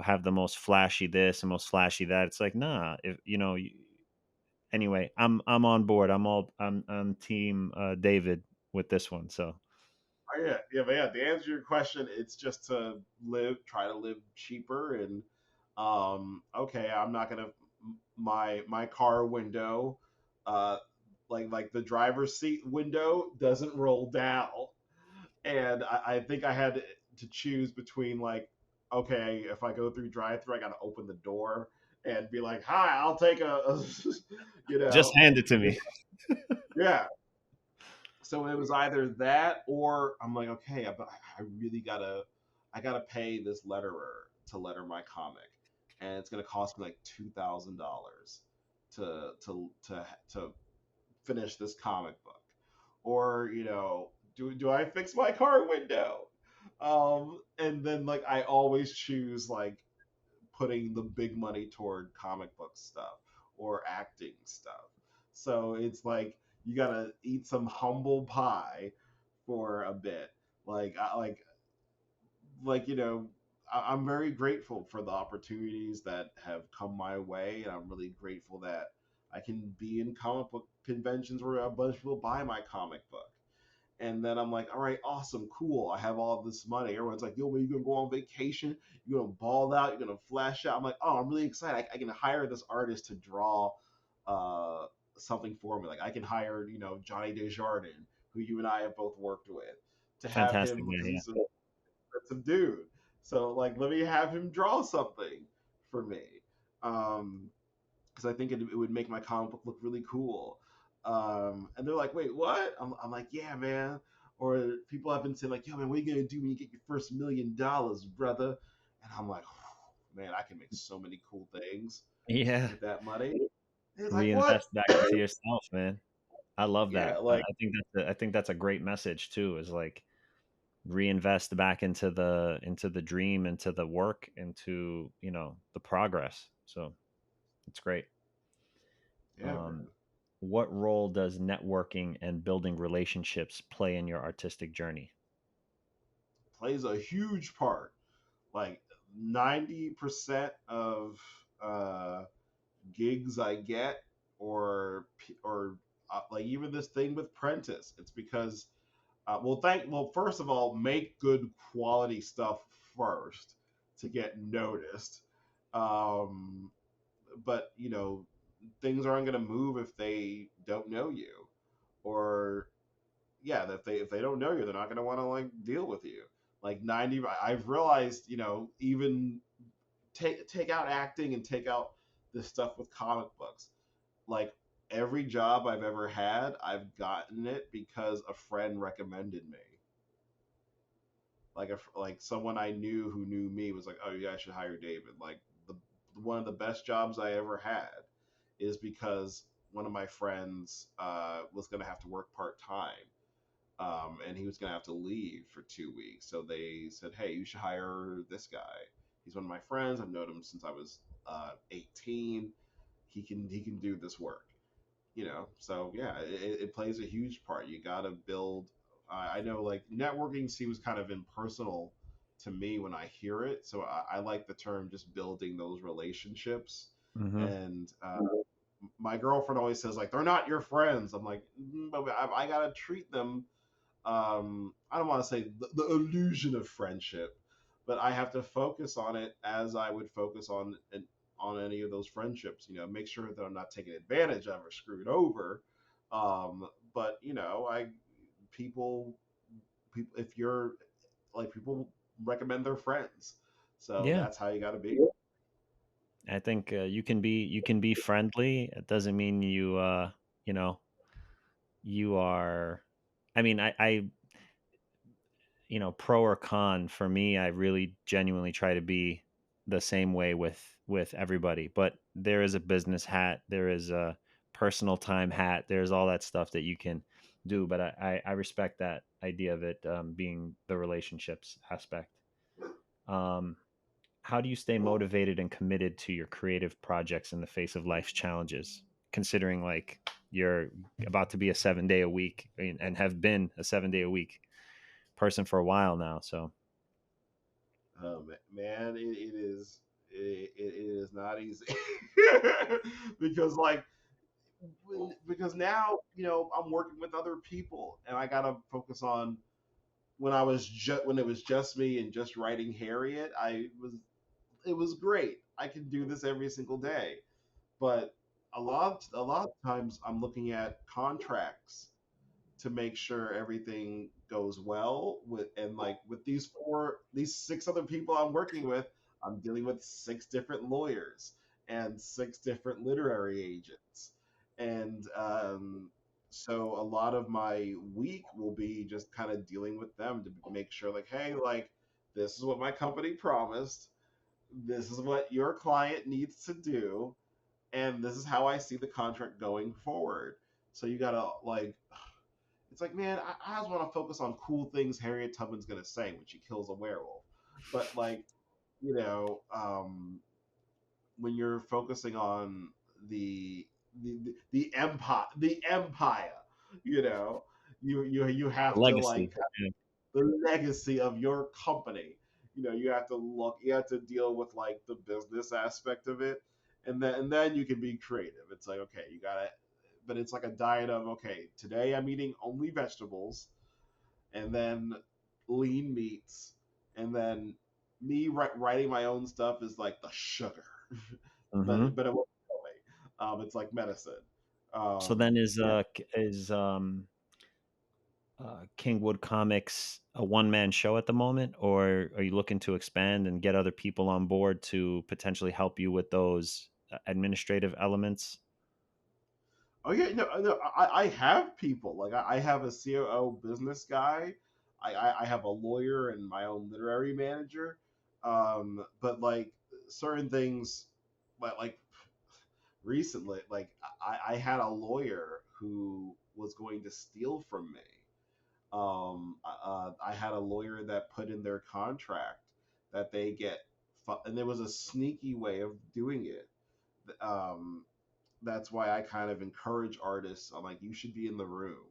have the most flashy this and most flashy that. It's like, nah, if anyway, I'm on board. I'm team David with this one. So oh, but yeah. To answer your question, it's just to try to live cheaper, and okay, I'm not gonna my car window, uh, like the driver's seat window doesn't roll down, and I think I had to choose between like, okay, if I go through drive-through, I gotta open the door and be like, hi, I'll take a you just know, hand it to because me. yeah, so it was either that or I'm like, okay, but I really I gotta pay this letterer to letter my comic, and it's gonna cost me like $2,000 to finish this comic book, or do I fix my car window? And then like I always choose like putting the big money toward comic book stuff or acting stuff. So it's like you gotta eat some humble pie for a bit. Like I'm very grateful for the opportunities that have come my way, and I'm really grateful that I can be in comic book conventions where a bunch of people buy my comic book. And then I'm like, all right, awesome, cool. I have all this money. Everyone's like, yo, man, you're gonna go on vacation, you're gonna ball out, you're gonna flash out. I'm like, oh, I'm really excited. I can hire this artist to draw uh, something for me. Like I can hire, Johnny Desjardins, who you and I have both worked with, to have Fantastic, him, man. because Yeah. that's a dude. So like, let me have him draw something for me. Because I think it would make my comic book look really cool. And they're like, wait, what? I'm like, yeah, man. Or people have been saying like, yo, man, what are you gonna do when you get your first $1 million, brother? And I'm like, oh, man, I can make so many cool things Yeah. with that money. And it's like, what? Reinvest back into yourself, man. I love Yeah, that. like, I think that's a great message too. Is like reinvest back into the dream, into the work, into the progress. So it's great. yeah, Um, man, what role does networking and building relationships play in your artistic journey? plays a huge part. Like 90% of uh, gigs I get, or like even this thing with Prentice, it's because first of all, make good quality stuff first to get noticed. Um, but things aren't going to move if they don't know you, or yeah, if they don't know you, they're not going to want to like deal with you. Like 90, I've realized, even take out acting and take out this stuff with comic books. Like every job I've ever had, I've gotten it because a friend recommended me. Like someone I knew who knew me was like, "Oh, yeah, I should hire David." Like the one of the best jobs I ever had is because one of my friends was going to have to work part time, and he was going to have to leave for 2 weeks. So they said, "Hey, you should hire this guy. He's one of my friends. I've known him since I was 18. He can do this work." So yeah, it plays a huge part. You got to build. I know like networking seems kind of impersonal to me when I hear it, so I like the term just building those relationships. Mm-hmm. And my girlfriend always says like they're not your friends. I'm like, but I gotta treat them. I don't want to say the illusion of friendship, but I have to focus on it as I would focus on any of those friendships. Make sure that I'm not taken advantage of or screwed over. But I people people if you're like people recommend their friends, so Yeah, that's how you got to be. I think you can be friendly. It doesn't mean you know you are. I mean, pro or con for me, I really genuinely try to be the same way with everybody. But there is a business hat, there is a personal time hat, there's all that stuff that you can do. But I respect that idea of it being the relationships aspect. Um, how do you stay motivated and committed to your creative projects in the face of life's challenges? Considering like you're about to be a 7 day a week and have been a 7 day a week person for a while now. So Man, it is not easy because like because now I'm working with other people and I gotta focus on when it was just me and just writing Harriet. It was great. I can do this every single day, but a lot of times I'm looking at contracts to make sure everything goes well with these six other people I'm working with. I'm dealing with six different lawyers and six different literary agents, and so a lot of my week will be just kind of dealing with them to make sure like, hey, like this is what my company promised, this is what your client needs to do, and this is how I see the contract going forward. So you gotta like, it's like, man, I just want to focus on cool things Harriet Tubman's gonna say when she kills a werewolf. But like, you know, when you're focusing on the the empire, you know, you have to legacy. like the legacy of your company. You have to you have to deal with like the business aspect of it, and then you can be creative. It's like, okay, you gotta, but it's like a diet of, okay, today I'm eating only vegetables. and then lean meats, and then me writing my own stuff is like the sugar, Hmm. but it won't kill me. It's like medicine. So then Yeah. is Kingwood Comics a one man show at the moment, or are you looking to expand and get other people on board to potentially help you with those administrative elements? Oh yeah, no. I have people like I have a COO business guy. I have a lawyer and my own literary manager. But like certain things, like recently, like I had a lawyer who was going to steal from me. I had a lawyer that put in their contract that they get, and there was a sneaky way of doing it. Um, that's why I kind of encourage artists. I'm like, you should be in the room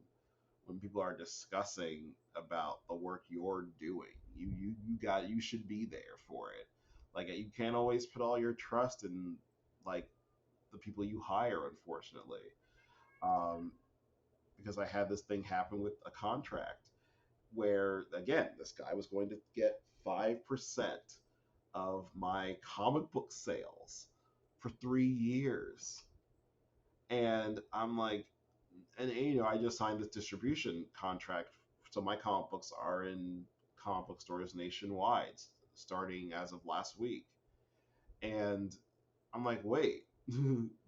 when people are discussing about the work you're doing. You should be there for it. Like you can't always put all your trust in like the people you hire, unfortunately. Um, because I had this thing happen with a contract where again this guy was going to get 5% of my comic book sales for 3 years, and I'm like, and I just signed this distribution contract, so my comic books are in comic book stores nationwide, starting as of last week, and I'm like, wait,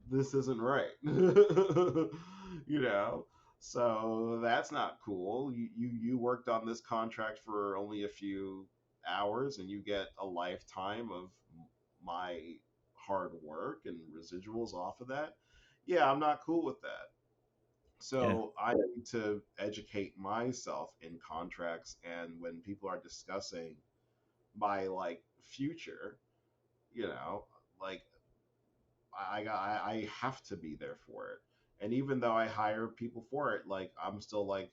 this isn't right, you know. So that's not cool. You worked on this contract for only a few hours, and you get a lifetime of my hard work and residuals off of that. Yeah, I'm not cool with that. Yeah. So I need to educate myself in contracts, and when people are discussing my like future, you know, like I have to be there for it. And even though I hire people for it, like I'm still like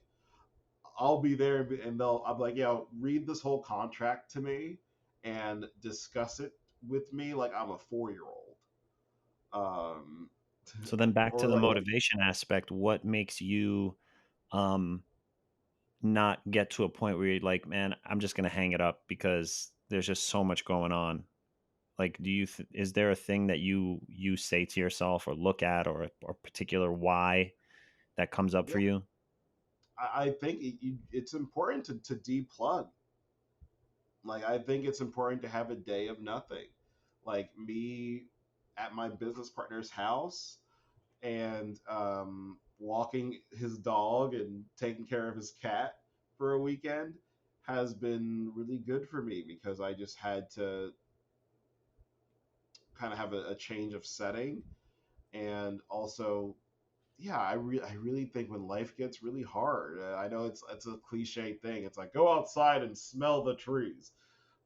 I'll be there, and I'm like, read this whole contract to me and discuss it with me like I'm a 4 year old. Um, So then back to or the like motivation aspect, what makes you um not get to a point where you're like, man, I'm just going to hang it up because there's just so much going on? Like, is there a thing that you say to yourself or look at, or particular why that comes up yeah, for you? I think it's important to deplug. Like I think it's important to have a day of nothing. Like me at my business partner's house and walking his dog and taking care of his cat for a weekend has been really good for me because I just had to kind of have a change of setting, and also yeah, I really think when life gets really hard, I know it's a cliche thing. It's like go outside and smell the trees,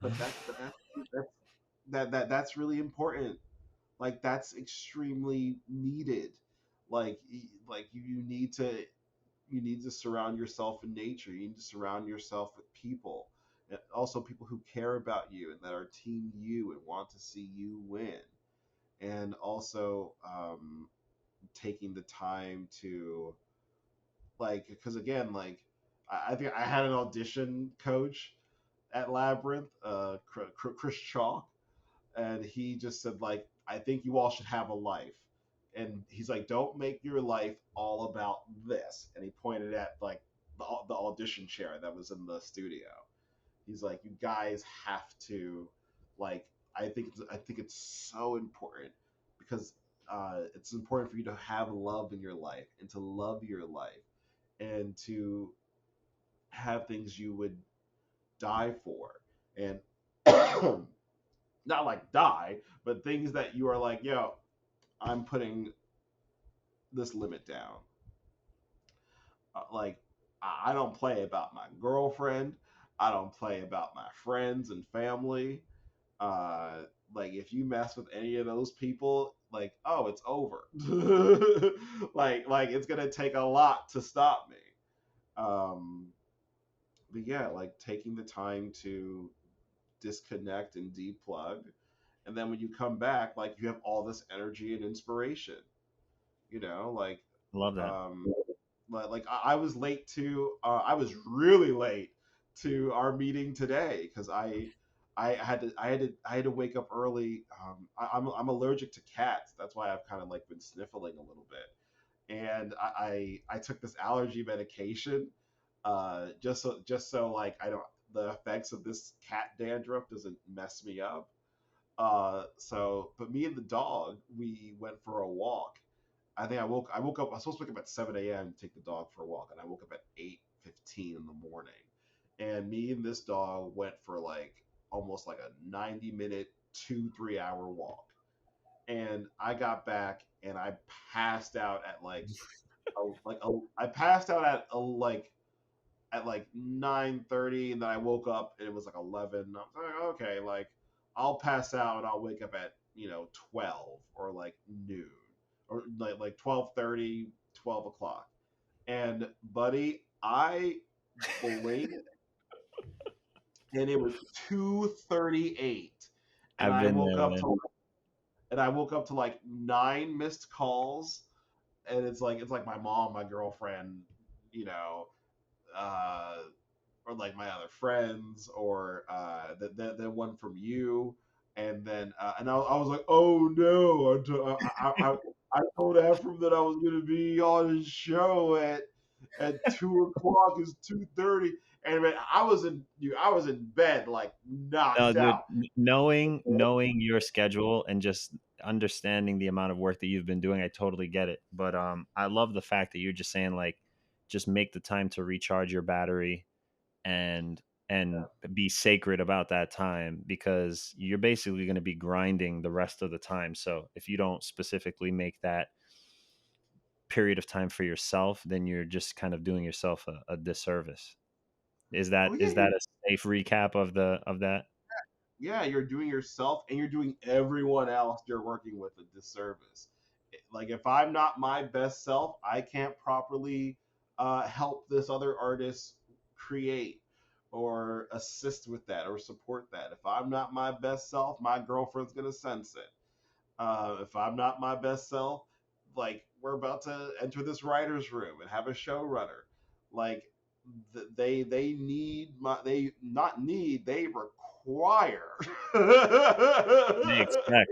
but that's really important. Like that's extremely needed. Like you need to surround yourself in nature. You need to surround yourself with people, and also people who care about you and that are team you and want to see you win. And also taking the time to like, because again, like I think I had an audition coach at Labyrinth, Chris Chalk, and he just said like, I think you all should have a life, and he's like, don't make your life all about this, and he pointed at like the audition chair that was in the studio. He's like, you guys have to like, I think it's so important because it's important for you to have love in your life and to love your life and to have things you would die for, and not like die, but things that you are like, I'm putting this limit down. Like, I don't play about my girlfriend. I don't play about my friends and family. Uh, like, if you mess with any of those people, like, oh, it's over. Like it's gonna take a lot to stop me. Um, but yeah, like taking the time to disconnect and deplug, and then when you come back, like you have all this energy and inspiration. You know, like I love that. um, like I was late to I was really late to our meeting today because I had to wake up early. I'm allergic to cats. That's why I've kind of like been sniffling a little bit, and I took this allergy medication just so like I don't the effects of this cat dandruff doesn't mess me up. But me and the dog, we went for a walk. I woke up. I was supposed to wake up at 7 a.m. to take the dog for a walk, and I woke up at 8:15 in the morning. And me and this dog went for like almost like a 90-minute, 2-3 hour walk. And I got back and I passed out at I passed out at like 9:30, and then I woke up and it was like 11. And I was like, okay, like I'll pass out and I'll wake up at 12 or like noon or like 12:30, 12 o'clock. And buddy, I blinked and it was 2:38, and I've I been woke there, up man. to like 9 missed calls, and it's like my mom, my girlfriend, you know, uh, or like my other friends, or the one from you, and then I was like, oh no, I told Ephraim that I was gonna be on his show at 2 o'clock. It's 2:30, and man, I was in bed like No, knocked dude, out. knowing your schedule and just understanding the amount of work that you've been doing, I totally get it. But I love the fact that you're just saying like, just make the time to recharge your battery and Yeah. be sacred about that time, because you're basically going to be grinding the rest of the time. So if you don't specifically make that period of time for yourself, then you're just kind of doing yourself a disservice. Is that Oh yeah, is that a safe recap of that? you're doing yourself and you're doing everyone else you're working with a disservice. Like if I'm not my best self, I can't properly help this other artist create or assist with that or support that. If I'm not my best self, my girlfriend's gonna sense it. If I'm not my best self, like we're about to enter this writer's room and have a showrunner. Like they need my they not need they require. They expect.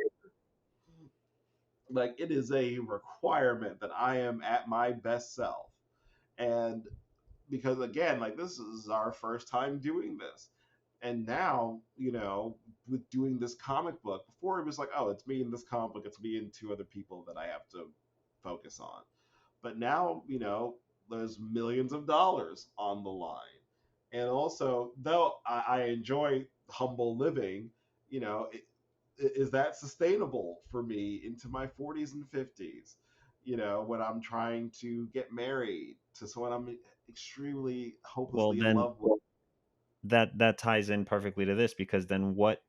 Like it is a requirement that I am at my best self. And because again, like this is our first time doing this. And now, with doing this comic book, before it was like, oh, it's me and this comic book, it's me and two other people that I have to focus on. But now, there's millions of dollars on the line. And also, though I enjoy humble living, is that sustainable for me into my 40s and 50s? When I'm trying to get married to someone I'm extremely Well, hopelessly in then love with. that ties in perfectly to this, because then what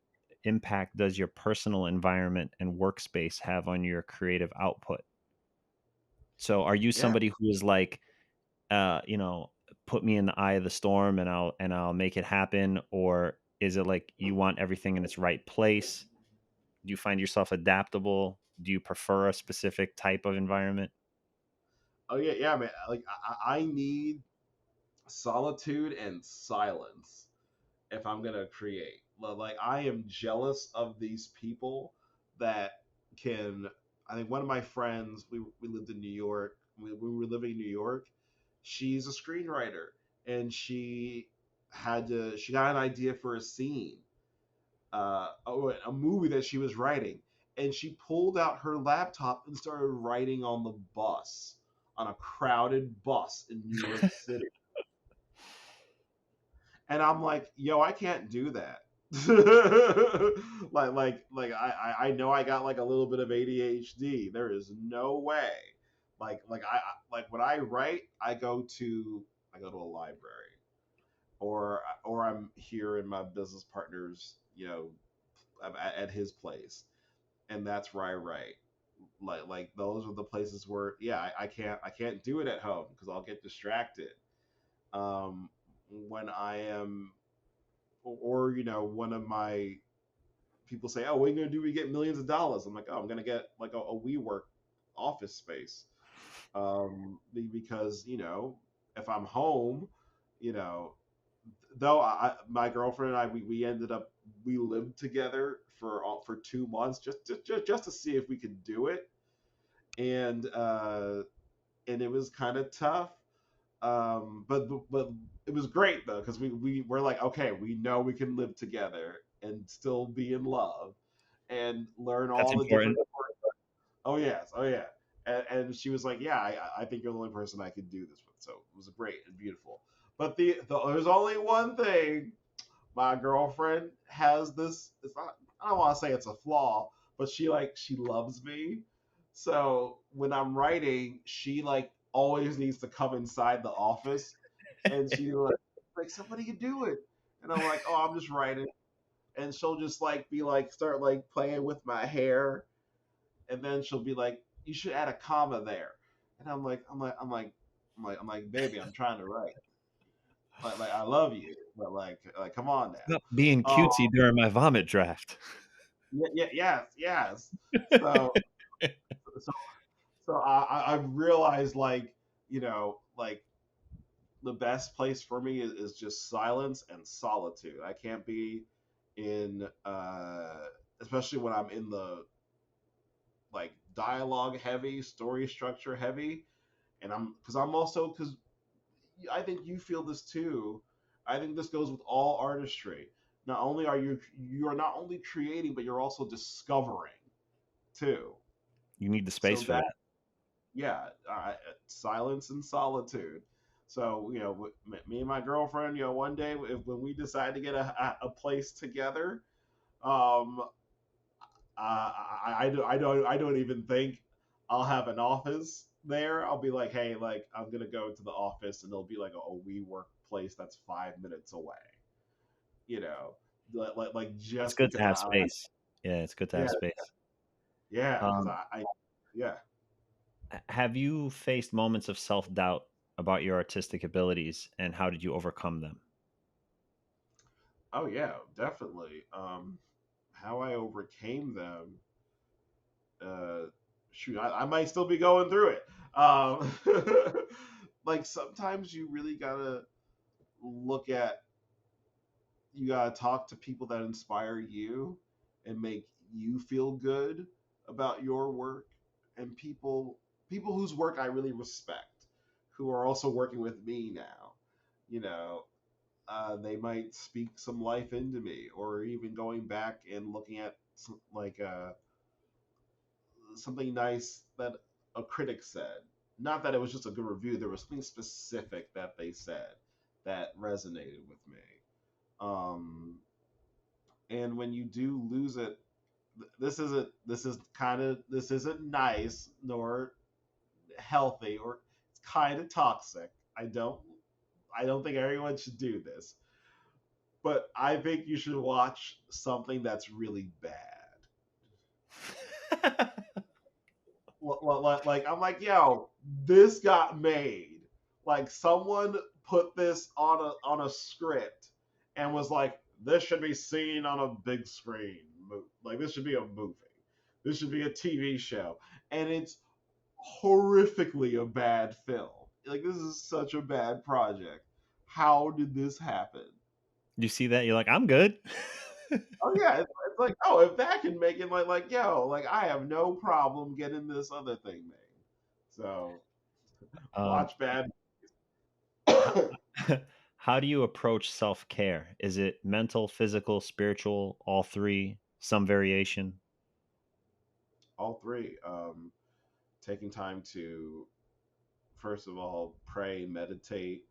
impact does your personal environment and workspace have on your creative output? So are you Yeah. somebody who is like, you know, put me in the eye of the storm and I'll make it happen, or is it like you want everything in its right place? Do you find yourself adaptable? Do you prefer a specific type of environment? Oh yeah, yeah, man. Like I need solitude and silence if I'm gonna create. Like I am jealous of these people that can. I think one of my friends, we lived in New York. We were living in New York. She's a screenwriter, and she got an idea for a scene, a movie that she was writing, and she pulled out her laptop and started writing on the bus, on a crowded bus in New York City. And I'm like, yo, I can't do that. I know I got like a little bit of ADHD. There is no way. Like when I write, I go to a library, or I'm here in my business partner's, at his place, and that's where I write. Like those are the places where, yeah, I can't do it at home because I'll get distracted. When I am, or one of my people say, "Oh, what are you gonna do? We get millions of dollars." I'm like, "Oh, I'm gonna get like a WeWork office space." because if I'm home, you know, though my girlfriend and we ended up we lived together for 2 months just to see if we could do it, and and it was kind of tough. But it was great though because we were like, okay, we know we can live together and still be in love and learn That's all the different. important. Oh yes, oh yeah. And she was like, "Yeah, I think you're the only person I could do this with." So it was great and beautiful. But there's only one thing. My girlfriend has this. It's not. I don't want to say it's a flaw, but she loves me. So when I'm writing, she like always needs to come inside the office, and she like so what are you doing? And I'm like, oh, I'm just writing. And she'll just like be like start like playing with my hair, and then she'll be like, "You should add a comma there," and I'm like, baby, I'm trying to write. Like I love you, but like come on Not now. being Oh cutesy during my vomit draft. yeah, yes, yes. So so I've realized like like the best place for me is just silence and solitude. I can't be in especially when I'm in the like dialogue heavy, story structure heavy, and I'm also because I think you feel this too. I think this goes with all artistry. Not only are you are not only creating, but you're also discovering too. You need the space So for that that. yeah, silence and solitude. So me and my girlfriend, one day when we decide to get a place together, um, I don't even think I'll have an office there. I'll be like, hey, like I'm gonna go to the office, and there'll be like a WeWork place that's 5 minutes away. You know, like It's just good to because have space. Yeah, it's good to have yeah space. yeah because Um, I yeah. have you faced moments of self-doubt about your artistic abilities, and how did you overcome them? Oh yeah, definitely. How I overcame them. Uh, shoot, I might still be going through it. Um, like sometimes you really gotta look at you gotta talk to people that inspire you and make you feel good about your work, and people whose work I really respect, who are also working with me now. You know, they might speak some life into me, or even going back and looking at something nice that a critic said. Not that it was just a good review. There was something specific that they said that resonated with me. Um, and when you do lose it, this isn't nice nor healthy, or it's kind of toxic. I don't think everyone should do this, but I think you should watch something that's really bad. Like I'm like, yo, this got made. Like someone put this on a script and was like, this should be seen on a big screen. Like this should be a movie. This should be a TV show, and it's horrifically a bad film. Like this is such a bad project. How did this happen? You see that, you're like, I'm good. Oh yeah, it's like, oh, if that can make it, like yo, like I have no problem getting this other thing made. So um, watch bad. how, how do you approach self-care? Is it mental, physical, spiritual, all three, some variation? All three. Taking time to first of all pray, meditate.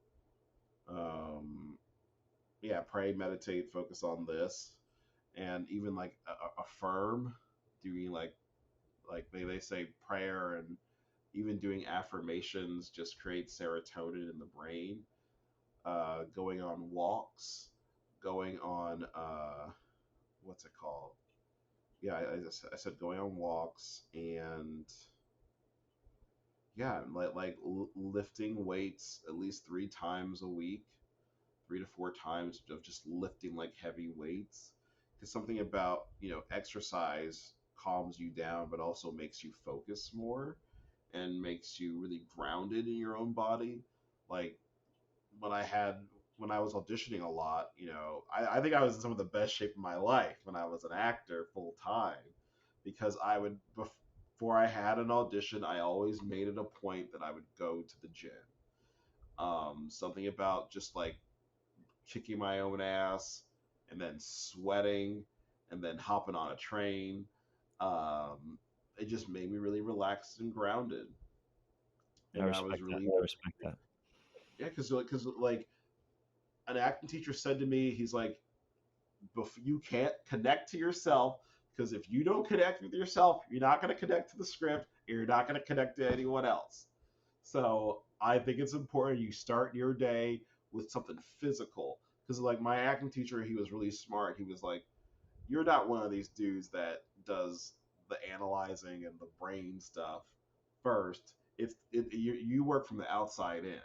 Um, yeah, pray, meditate, focus on this, and even like affirm, doing like they say prayer and even doing affirmations just creates serotonin in the brain. Going on walks, going on what's it called? Yeah, I said going on walks, and yeah, lifting weights at least 3 times a week, 3 to 4 times of just lifting like heavy weights. Because something about exercise calms you down, but also makes you focus more. and makes you really grounded in your own body. Like when I had when I was auditioning a lot, I think I was in some of the best shape of my life when I was an actor full time, because I would before I had an audition, I always made it a point that I would go to the gym. Something about just like kicking my own ass and then sweating and then hopping on a train. Um, it just made me really relaxed and grounded, I and I was respect that. really I respect that. yeah, because like an acting teacher said to me, he's like, you can't connect to yourself, because if you don't connect with yourself, you're not going to connect to the script, and you're not going to connect to anyone else. So I think it's important you start your day with something physical. Because like my acting teacher, he was really smart. He was like, "You're not one of these dudes that does the analyzing and the brain stuff first. You work from the outside in.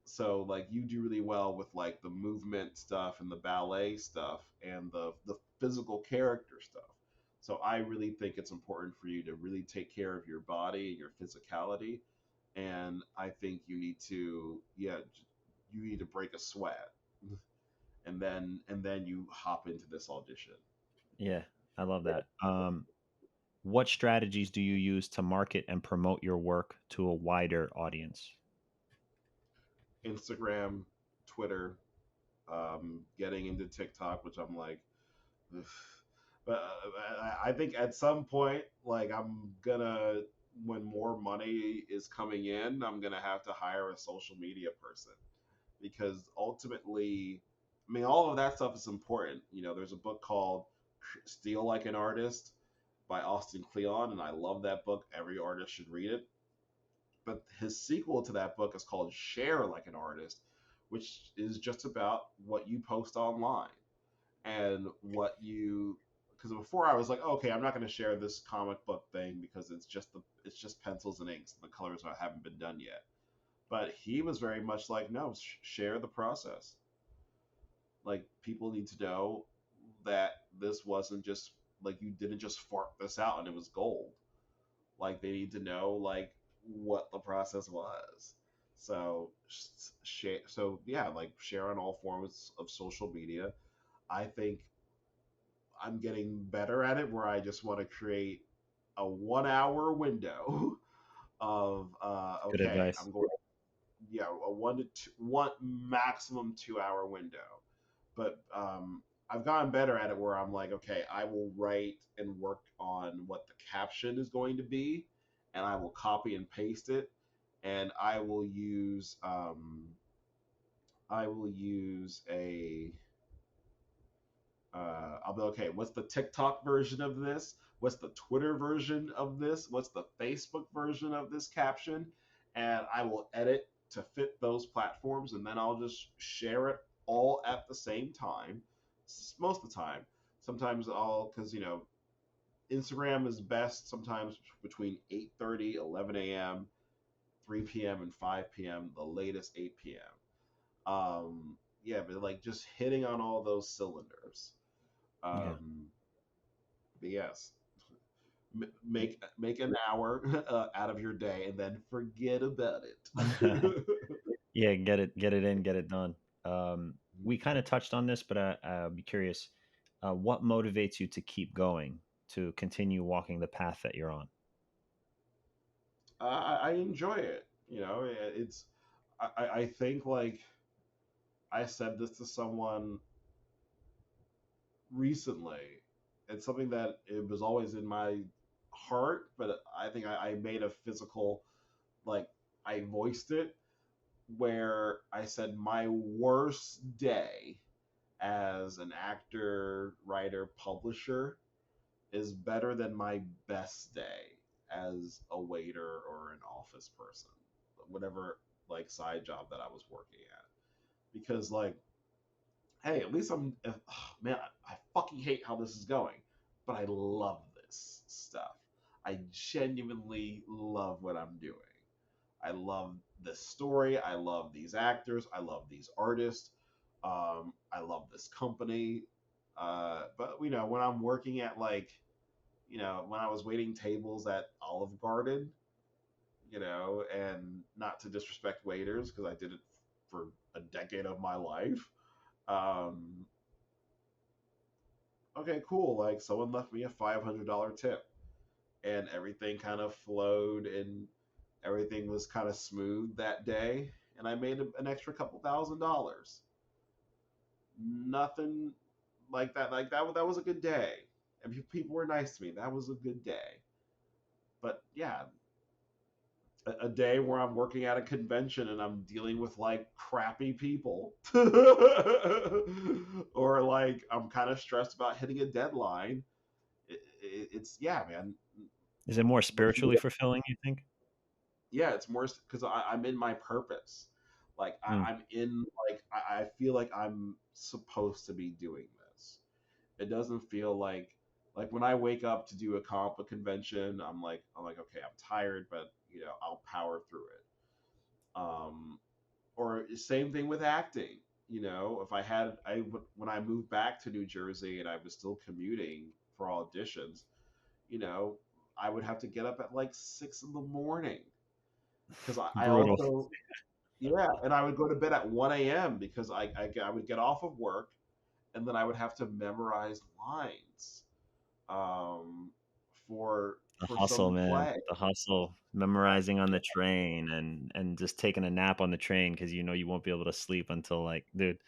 So like you do really well with like the movement stuff and the ballet stuff and the physical character stuff. So I really think it's important for you to really take care of your body and your physicality, and I think you need to you need to break a sweat, and then you hop into this audition. Yeah, I love that. What strategies do you use to market and promote your work to a wider audience? Instagram, Twitter, getting into TikTok, which I'm like, ugh. But I think at some point, like I'm gonna, when more money is coming in, I'm gonna have to hire a social media person, because ultimately, I mean, all of that stuff is important. There's a book called Steal Like an Artist by Austin Kleon, and I love that book. Every artist should read it. But his sequel to that book is called Share Like an Artist, which is just about what you post online and what you, because before I was like, okay, I'm not going to share this comic book thing because it's just pencils and inks and the colors haven't been done yet. But he was very much like, no, share the process. Like people need to know that this wasn't just like you didn't just fart this out and it was gold. Like they need to know like what the process was. So share. So yeah, like share on all forms of social media. I think I'm getting better at it, where I just want to create a 1 hour window of Good okay, advice. I'm going, yeah, a 1 maximum 2 hour window. But I've gotten better at it, where I'm like, okay, I will write and work on what the caption is going to be, and I will copy and paste it, and I will use a I'll be okay. What's the TikTok version of this? What's the Twitter version of this? What's the Facebook version of this caption? And I will edit to fit those platforms, and then I'll just share it all at the same time. Most of the time. Sometimes because Instagram is best sometimes between 8:30, 11 a.m., 3 p.m., and 5 p.m., the latest 8 p.m. Yeah, but like just hitting on all those cylinders. Yeah. Um, but yes, make an hour out of your day and then forget about it. Yeah, get it in, get it done. We kind of touched on this, but I'll be curious. What motivates you to keep going, to continue walking the path that you're on? I enjoy it. It's I think like I said this to someone recently. It's something that it was always in my heart, but I think I made a physical, like I voiced it, where I said my worst day as an actor, writer, publisher is better than my best day as a waiter or an office person, whatever like side job that I was working at. Because like, hey, at least man, I fucking hate how this is going, but I love this stuff. I genuinely love what I'm doing. I love this story. I love these actors. I love these artists. I love this company. But when I'm working at like, when I was waiting tables at Olive Garden, and not to disrespect waiters because I did it for a decade of my life. Um, okay, cool. Like someone left me a $500 tip, and everything kind of flowed and everything was kind of smooth that day, and I made an extra couple $1,000s. Nothing like that. Like that was a good day, and people were nice to me. That was a good day. But yeah, a day where I'm working at a convention and I'm dealing with like crappy people, or like I'm kind of stressed about hitting a deadline. It's yeah, man. Is it more But spiritually fulfilling, you think? yeah, it's more because I'm in my purpose. Like Mm. I'm in like I feel like I'm supposed to be doing this. It doesn't feel like when I wake up to do a convention, I'm like okay, I'm tired, but I'll power through it. Or same thing with acting. If when I moved back to New Jersey and I was still commuting for auditions, you know, I would have to get up at like 6 in the morning because I Brutal. also yeah, and I would go to bed at 1 a.m. because I would get off of work and then I would have to memorize lines um, for The for hustle, some man. play. The hustle. Memorizing on the train and just taking a nap on the train because you know you won't be able to sleep until like, dude,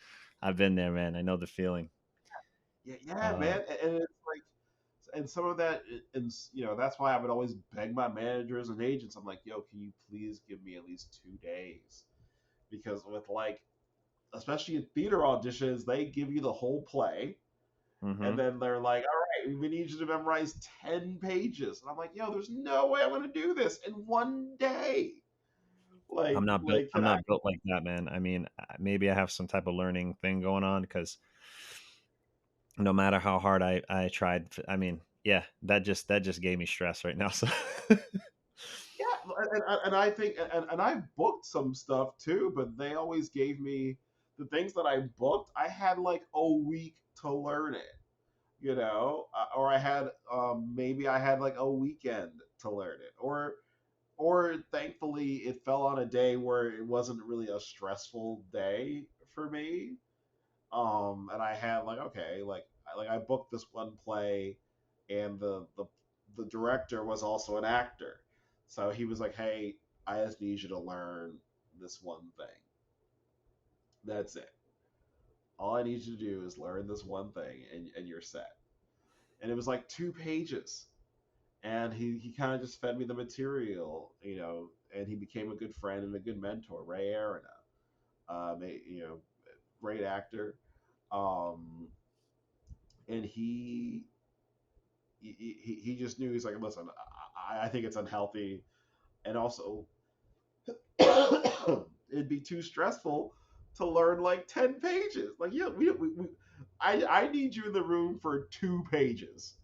I've been there, man. I know the feeling. Yeah, yeah, Uh, man, and it's like, and some of that, and that's why I would always beg my managers and agents. I'm like, yo, can you please give me at least 2 days? Because with like, especially in theater auditions, they give you the whole play, and mhm. then they're like, all right, we need you to memorize 10 pages, and I'm like, yo, there's no way I'm gonna do this in one day. Like, I'm can I? not built like that, man. I mean, maybe I have some type of learning thing going on because no matter how hard I tried, I mean, yeah, that just gave me stress right now. So Yeah, and I think and I booked some stuff too, but they always gave me the things that I booked. I had like a week to learn it, or I had maybe I had like a weekend to learn it, or thankfully it fell on a day where it wasn't really a stressful day for me. And I had like okay, like I booked this one play, and the director was also an actor, so he was like, "Hey, I just need you to learn this one thing. That's it. All I need you to do is learn this one thing, and you're set." And it was like 2 pages, and he kind of just fed me the material, and he became a good friend and a good mentor. Ray Arena, great actor, um, and he just knew he's like, listen, I think it's unhealthy, and also it'd be too stressful to learn like 10 pages. Like, yeah, I need you in the room for 2 pages,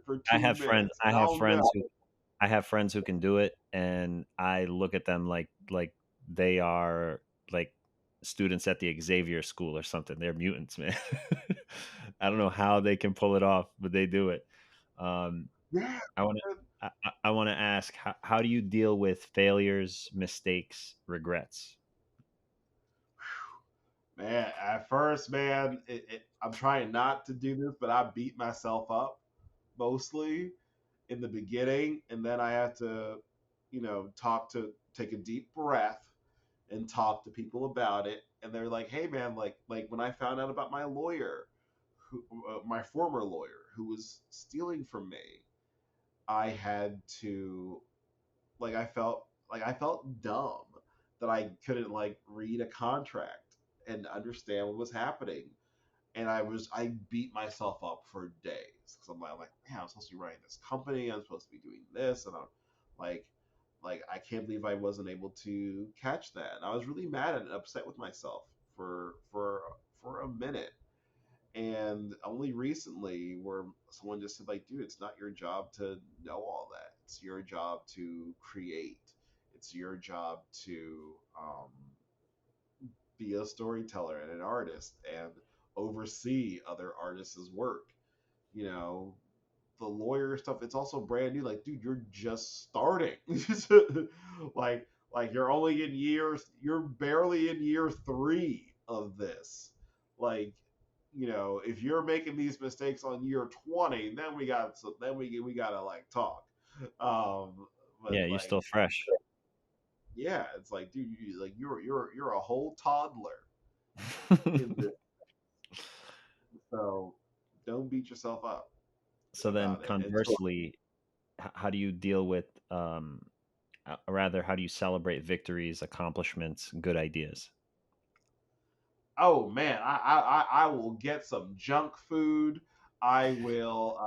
for I two have friends. minutes, I and have I'll know. friends who I have friends who can do it, and I look at them like they are like students at the Xavier School or something. They're mutants, man. I don't know how they can pull it off, but they do it. Um, Yeah, I want to I want to ask how do you deal with failures, mistakes, regrets? man. At first, man, I'm trying not to do this, but I beat myself up mostly in the beginning, and then I have to, take a deep breath and talk to people about it. And they're like, "Hey, man, like when I found out about my lawyer, my former lawyer, who was stealing from me, I had to I felt dumb that I couldn't like read a contract and understand what was happening, and I beat myself up for days because I'm like, man, I'm supposed to be running this company, I'm supposed to be doing this, and I'm like, I can't believe I wasn't able to catch that. And I was really mad and upset with myself for a minute, and only recently where someone just said like, dude, it's not your job to know all that. It's your job to create. It's your job to be a storyteller and an artist and oversee other artists' work. You know, the lawyer stuff, it's also brand new. Like, dude, you're just starting. like you're only in you're barely in year 3 of this. Like, if you're making these mistakes on year 20, then we gotta like talk. But Yeah, you're like, still fresh. yeah, it's like, dude, you're a whole toddler in this, so don't beat yourself up So then about it. And so, conversely, how do you deal with rather how do you celebrate victories, accomplishments, good ideas? oh man, I will get some junk food. I will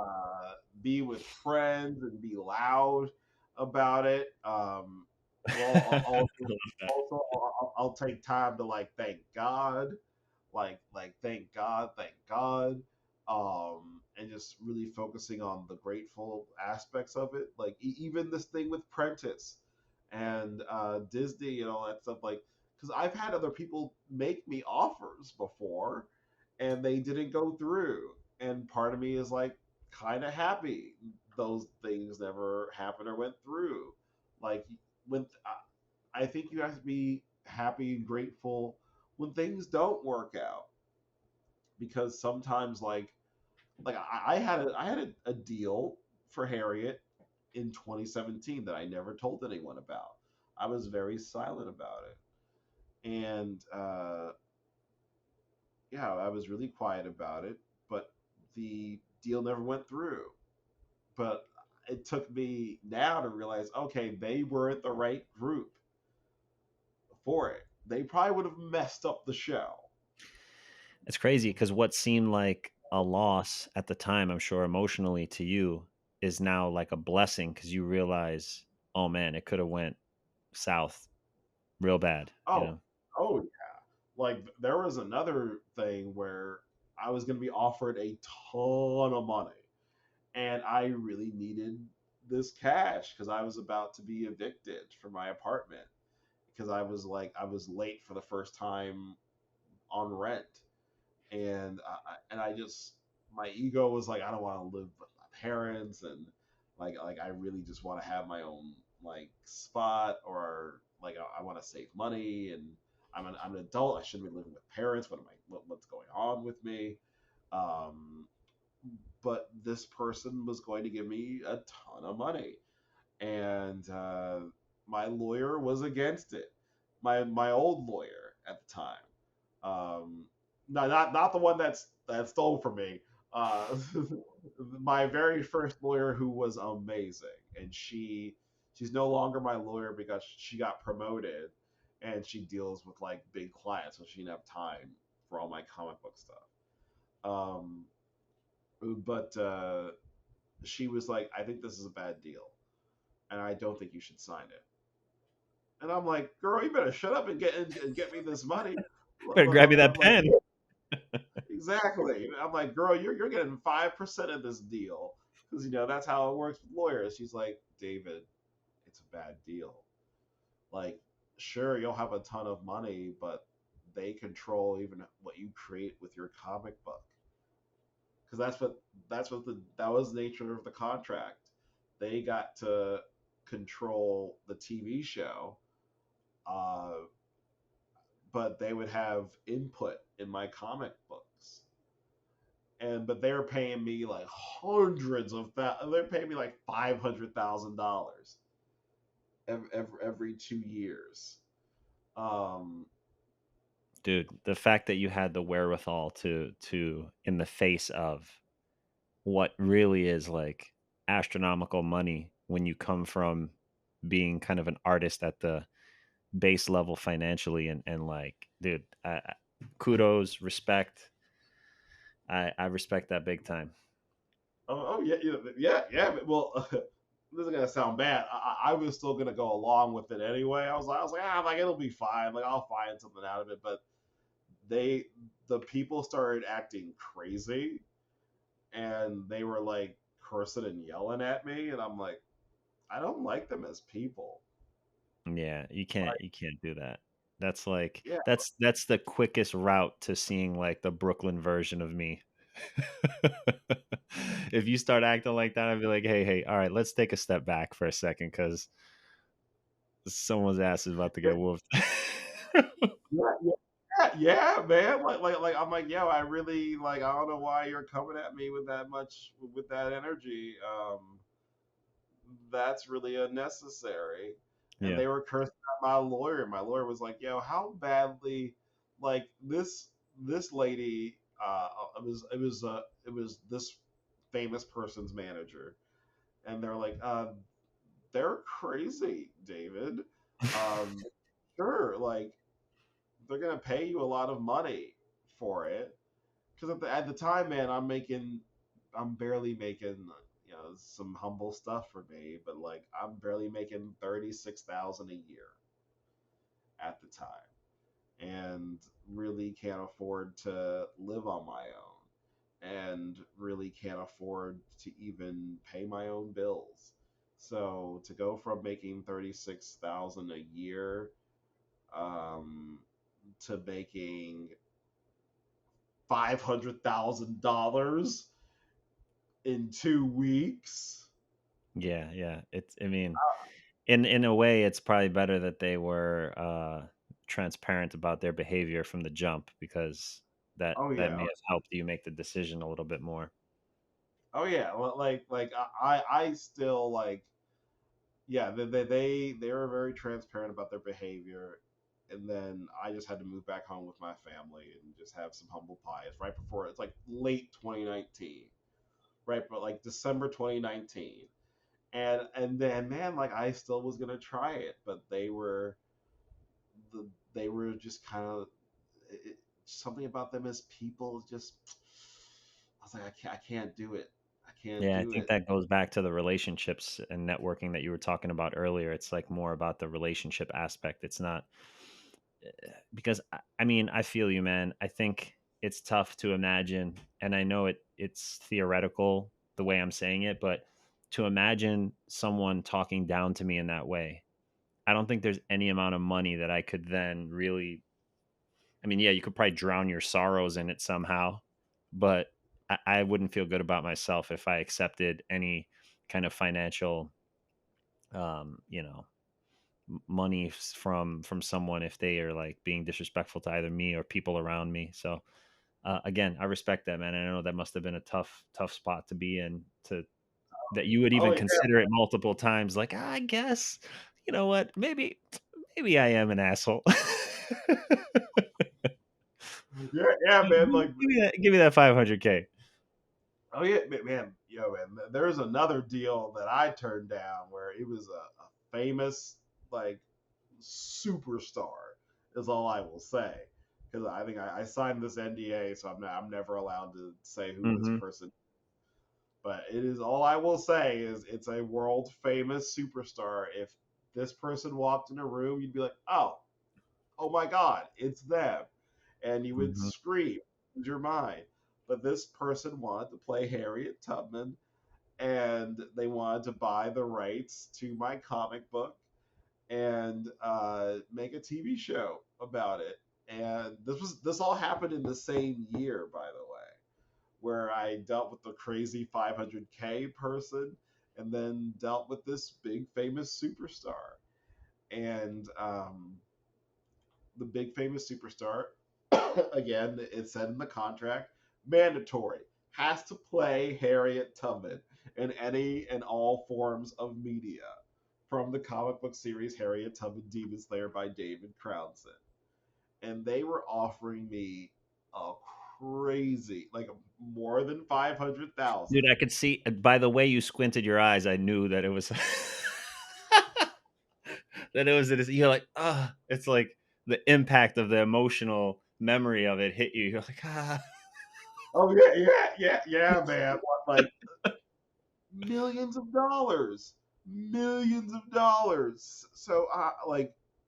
be with friends and be loud about it. Well, I love that. I'll take time to like thank God, thank God, and just really focusing on the grateful aspects of it. Like even this thing with Prentice and Disney and all that stuff. Like, because I've had other people make me offers before, and they didn't go through, and part of me is like kind of happy those things never happened or went through. Like when I think you have to be happy and grateful when things don't work out, because sometimes I had a deal for Harriet in 2017 that I never told anyone about. I was very silent about it, and yeah, I was really quiet about it. But the deal never went through. But it took me now to realize, okay, they weren't the right group for it. They probably would have messed up the show. It's crazy because what seemed like a loss at the time, I'm sure emotionally to you, is now like a blessing because you realize, oh man, it could have went south real bad, you Oh, know? oh yeah. Like there was another thing where I was going to be offered a ton of money, and I really needed this cash because I was about to be evicted from my apartment because I was late for the first time on rent, and I just, my ego was like, I don't want to live with my parents, and I really just want to have my own like spot, or like I want to save money, and I'm an adult, I shouldn't be living with parents. What's going on with me? um but this person was going to give me a ton of money, and my lawyer was against it. My old lawyer at the time, no, not the one that stole from me. Uh, my very first lawyer, who was amazing, and she's no longer my lawyer because she got promoted, and she deals with like big clients, so she didn't have time for all my comic book stuff. Um, but she was like, I think this is a bad deal, and I don't think you should sign it. And I'm like, girl, you better shut up and get me this money. Better grab you that Like, pen. exactly. I'm like, girl, you're getting 5% of this deal, because that's how it works with lawyers. She's like, David, it's a bad deal. Like, sure, you'll have a ton of money, but they control even what you create with your comic book, because that was the nature of the contract. They got to control the TV show, uh, but they would have input in my comic books. And but they're paying me like hundreds of that. They're paying me like $500,000 every 2 years. Um, Dude, the fact that you had the wherewithal to in the face of what really is like astronomical money when you come from being kind of an artist at the base level financially and like dude kudos, respect. I respect that big time. oh yeah, yeah. Well, this is gonna sound bad. I was still gonna go along with it anyway. I was like, like it'll be fine. Like I'll find something out of it. But they, the people started acting crazy, and they were like cursing and yelling at me, and I'm like, I don't like them as people. Yeah, Like, you can't do that. That's like yeah, that's the quickest route to seeing like the Brooklyn version of me. If you start acting like that, I'd be like, hey, all right, let's take a step back for a second because someone's ass is about to get whooped. Yeah, yeah, man. Like, I'm like, yo, I really like. I don't know why you're coming at me with that much, with that energy. That's really unnecessary. And Yeah. they were cursing at my lawyer. My lawyer was like, yo, how badly, like this lady, it was this famous person's manager, and they're like, they're crazy, David. Um, sure, like they're gonna pay you a lot of money for it because at the time, man, I'm barely making, some humble stuff for me, but like I'm barely making 36,000 a year at the time, and really can't afford to live on my own, and really can't afford to even pay my own bills. So to go from making 36,000 a year, um, to making $500,000 in 2 weeks. Yeah. It's, I mean, in a way, it's probably better that they were transparent about their behavior from the jump because Oh that yeah, may have helped you make the decision a little bit more. oh yeah. Like I still like, yeah. They were very transparent about their behavior, and then I just had to move back home with my family and just have some humble pie. It's right before, it's like late 2019, right? But like December 2019, and then, man, like I still was gonna try it, but they were just kind of, something about them as people. Just, I was like, I can't do it. I can't Yeah, I do think it. that goes back to the relationships and networking that you were talking about earlier. It's like more about the relationship aspect. It's not because I mean, I feel you, man. I think it's tough to imagine, and I know it's theoretical the way I'm saying it, but to imagine someone talking down to me in that way, I don't think there's any amount of money that I could then really. I mean, yeah, you could probably drown your sorrows in it somehow, but I wouldn't feel good about myself if I accepted any kind of financial, you know, money from someone if they are like being disrespectful to either me or people around me. So again, I respect that, man. I know that must have been a tough spot to be in. To that you would Oh even yeah, consider it multiple times. Like, I guess you know what, maybe I am an asshole. yeah, yeah, man. Like, Give me that 500K. oh yeah, man, yo, man. There's another deal that I turned down where it was a famous, like, superstar. Is all I will say, because I think I signed this NDA, so I'm never allowed to say who this Hmm. person. But it is, all I will say is it's a world famous superstar. If this person walked in a room, you'd be like, oh my God, it's them. And you would Hmm. scream, lose your mind. But this person wanted to play Harriet Tubman, and they wanted to buy the rights to my comic book and make a TV show about it. And this all happened in the same year, by the way, where I dealt with the crazy 500K person, and then dealt with this big famous superstar. And the big famous superstar, again, it said in the contract, mandatory, has to play Harriet Tubman in any and all forms of media from the comic book series Harriet Tubman Demon Slayer by David Crownson. And they were offering me a crazy, like, more than 500,000. Dude, I could see by the way you squinted your eyes, I knew that it was that it was you're like, it's like the impact of the emotional memory of it hit you. You're like, ah. Oh yeah, man. Like, millions of dollars. So,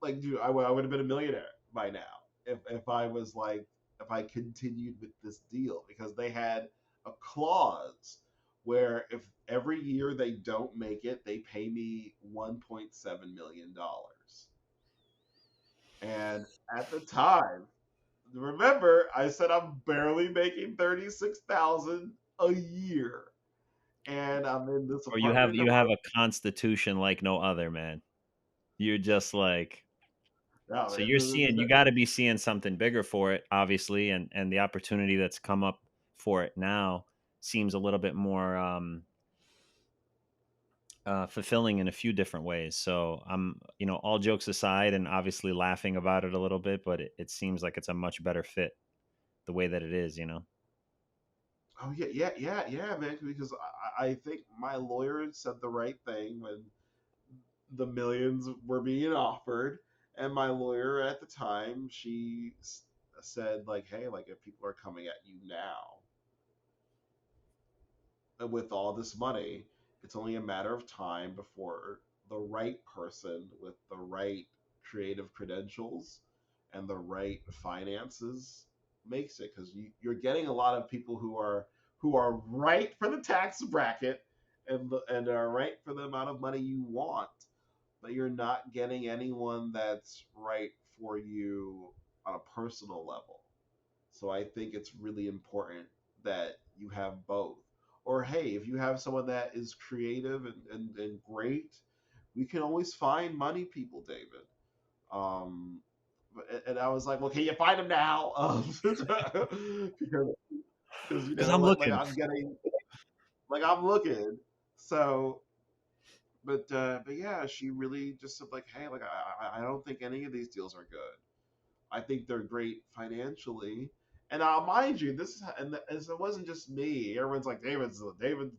dude, I would have been a millionaire by now if I was like, if I continued with this deal, because they had a clause where if every year they don't make it, they pay me $1.7 million. And at the time, remember, I said I'm barely making 36,000 a year, and I'm in this Or apartment you have complex. a constitution like no other, man. You're just like, No, so you're seeing, you got to be seeing something bigger for it, obviously, and the opportunity that's come up for it now seems a little bit more fulfilling in a few different ways. So I'm, all jokes aside, and obviously laughing about it a little bit, but it seems like it's a much better fit the way that it is. oh yeah, yeah, yeah, yeah, man. Because I think my lawyer said the right thing when the millions were being offered, and my lawyer at the time, said like, hey, like if people are coming at you now with all this money, it's only a matter of time before the right person with the right creative credentials and the right finances makes it, because you're getting a lot of people who are right for the tax bracket and are right for the amount of money you want, but you're not getting anyone that's right for you on a personal level. So I think it's really important that you have both. Or hey, if you have someone that is creative and great, we can always find money people, David. Um, and I was like, well, can you find them now? Because Because I'm like looking. I'm getting like I'm looking. So but yeah, she really just said like, hey, like I don't think any of these deals are good. I think they're great financially. And mind you, it wasn't just me. Everyone's like, David's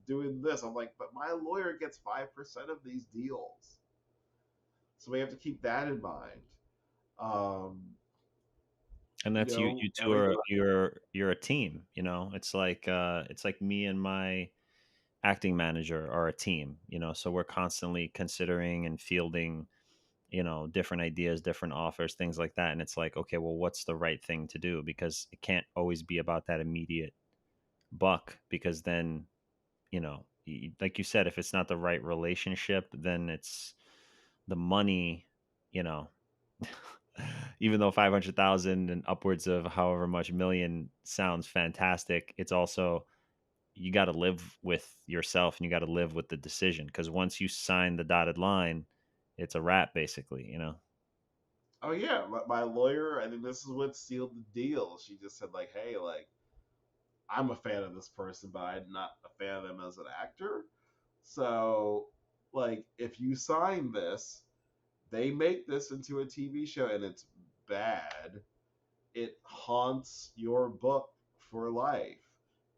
doing this. I'm like, but my lawyer gets 5% of these deals, so we have to keep that in mind. Um, And that's you two everything. are you're a team, it's like me and my acting manager are a team. So we're constantly considering and fielding, different ideas, different offers, things like that. And it's like, okay, well, what's the right thing to do? Because it can't always be about that immediate buck, because then, like you said, if it's not the right relationship, then it's the money, you know, even though 500,000 and upwards of however much million sounds fantastic, it's also, you got to live with yourself and you got to live with the decision, because once you sign the dotted line, it's a wrap basically. Oh yeah, my lawyer. I think this is what sealed the deal. She just said like, hey, like I'm a fan of this person, but I'm not a fan of them as an actor. So like, if you sign this, they make this into a TV show and it's bad, it haunts your book for life.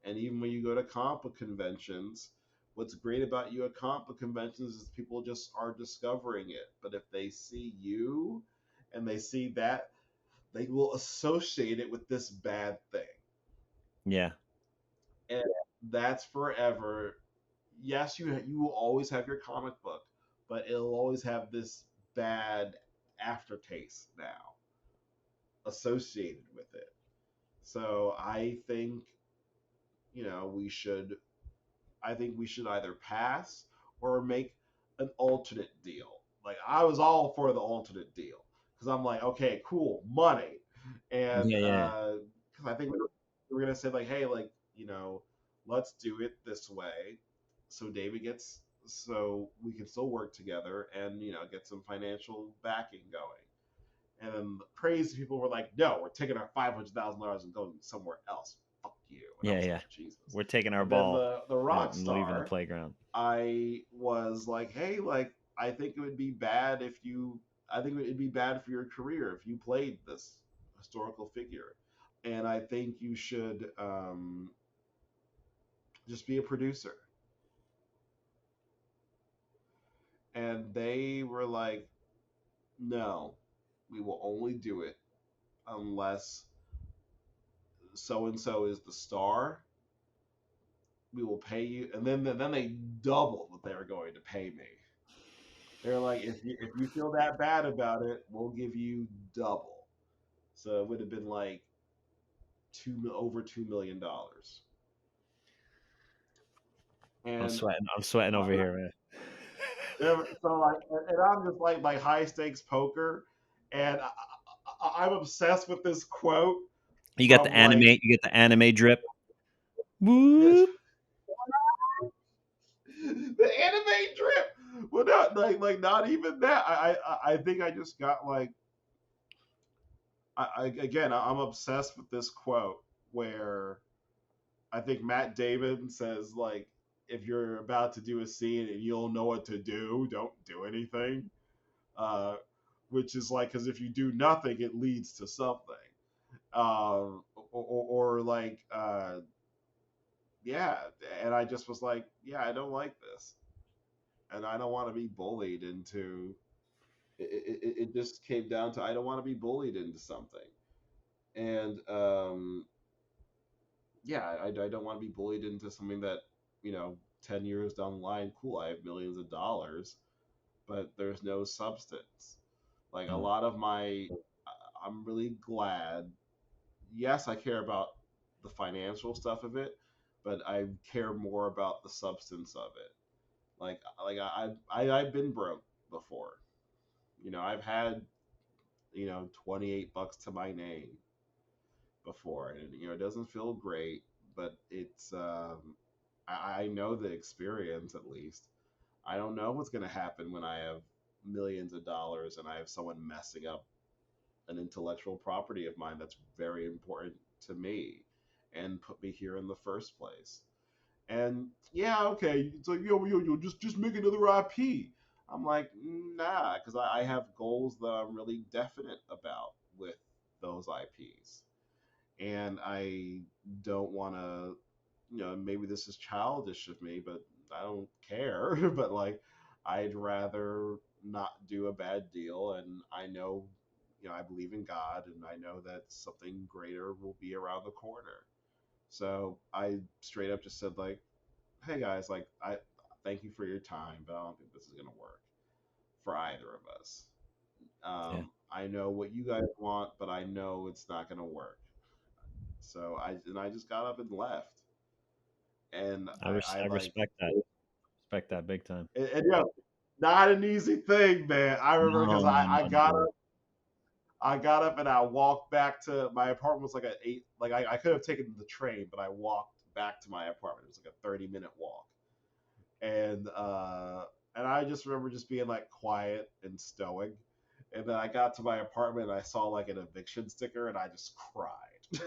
And even when you go to comic book conventions, what's great about you at comic book conventions is people just are discovering it. But if they see you and they see that, they will associate it with this bad thing. Yeah. And that's forever. Yes, you will always have your comic book, but it'll always have this bad aftertaste now associated with it. So we should I think we should either pass or make an alternate deal. Like I was all for the alternate deal because I'm like, okay, cool, money, and Yeah, yeah. because I think we were gonna say like, hey, like let's do it this way, so we can still work together and get some financial backing going. And then the crazy people were like, no, we're taking our $500,000 and going somewhere else. Fuck you. And I Yeah, was like, yeah. Jesus. We're taking our And then ball the rock and leaving the star, playground. I was like, hey, like, I think it would be bad I think it'd be bad for your career if you played this historical figure. And I think you should just be a producer. And they were like, no, we will only do it unless so and so is the star. We will pay you, and then they doubled what they were going to pay me. They're like, if you feel that bad about it, we'll give you double. So it would have been like over $2 million. And I'm sweating over here, man. so like, and I'm just like high stakes poker, and I'm obsessed with this quote. You get the from anime. like You get the anime drip. this, Whoop. the anime drip. Well, not like not even that. I think I just got like again. I'm obsessed with this quote where I think Matt Damon says like, if you're about to do a scene and you don't know what to do, don't do anything. Uh, which is like, because if you do nothing, it leads to something. Or like, yeah. And I just was like, yeah, I don't like this, and I don't want to be bullied into. It just came down to I don't want to be bullied into something, and yeah, I don't want to be bullied into something that, 10 years down the line, cool, I have millions of dollars, but there's no substance. Like a Mm. lot of I'm really glad. Yes, I care about the financial stuff of it, but I care more about the substance of it. I've been broke before. I've had, $28 to my name before, and it doesn't feel great, but it's I know the experience at least. I don't know what's going to happen when I have millions of dollars and I have someone messing up an intellectual property of mine that's very important to me and put me here in the first place. And yeah, okay, it's like just make another IP. I'm like, nah, because I have goals that I'm really definite about with those IPs, and I don't want to. Maybe this is childish of me, but I don't care. But like, I'd rather not do a bad deal, and I know, I believe in God, and I know that something greater will be around the corner. So I straight up just said like, hey guys, like I thank you for your time, but I don't think this is gonna work for either of us. Yeah, I know what you guys want, but I know it's not gonna work. So I just got up and left, and I I like, respect that. Respect that big time. and not an easy thing, man. I remember because No, no, no. I got up and I walked back to my apartment. Was like an eight, like I could have taken the train, but I walked back to my apartment. It was like a 30-minute walk, and I just remember just being like quiet and stoic. And then I got to my apartment and I saw like an eviction sticker and I just cried.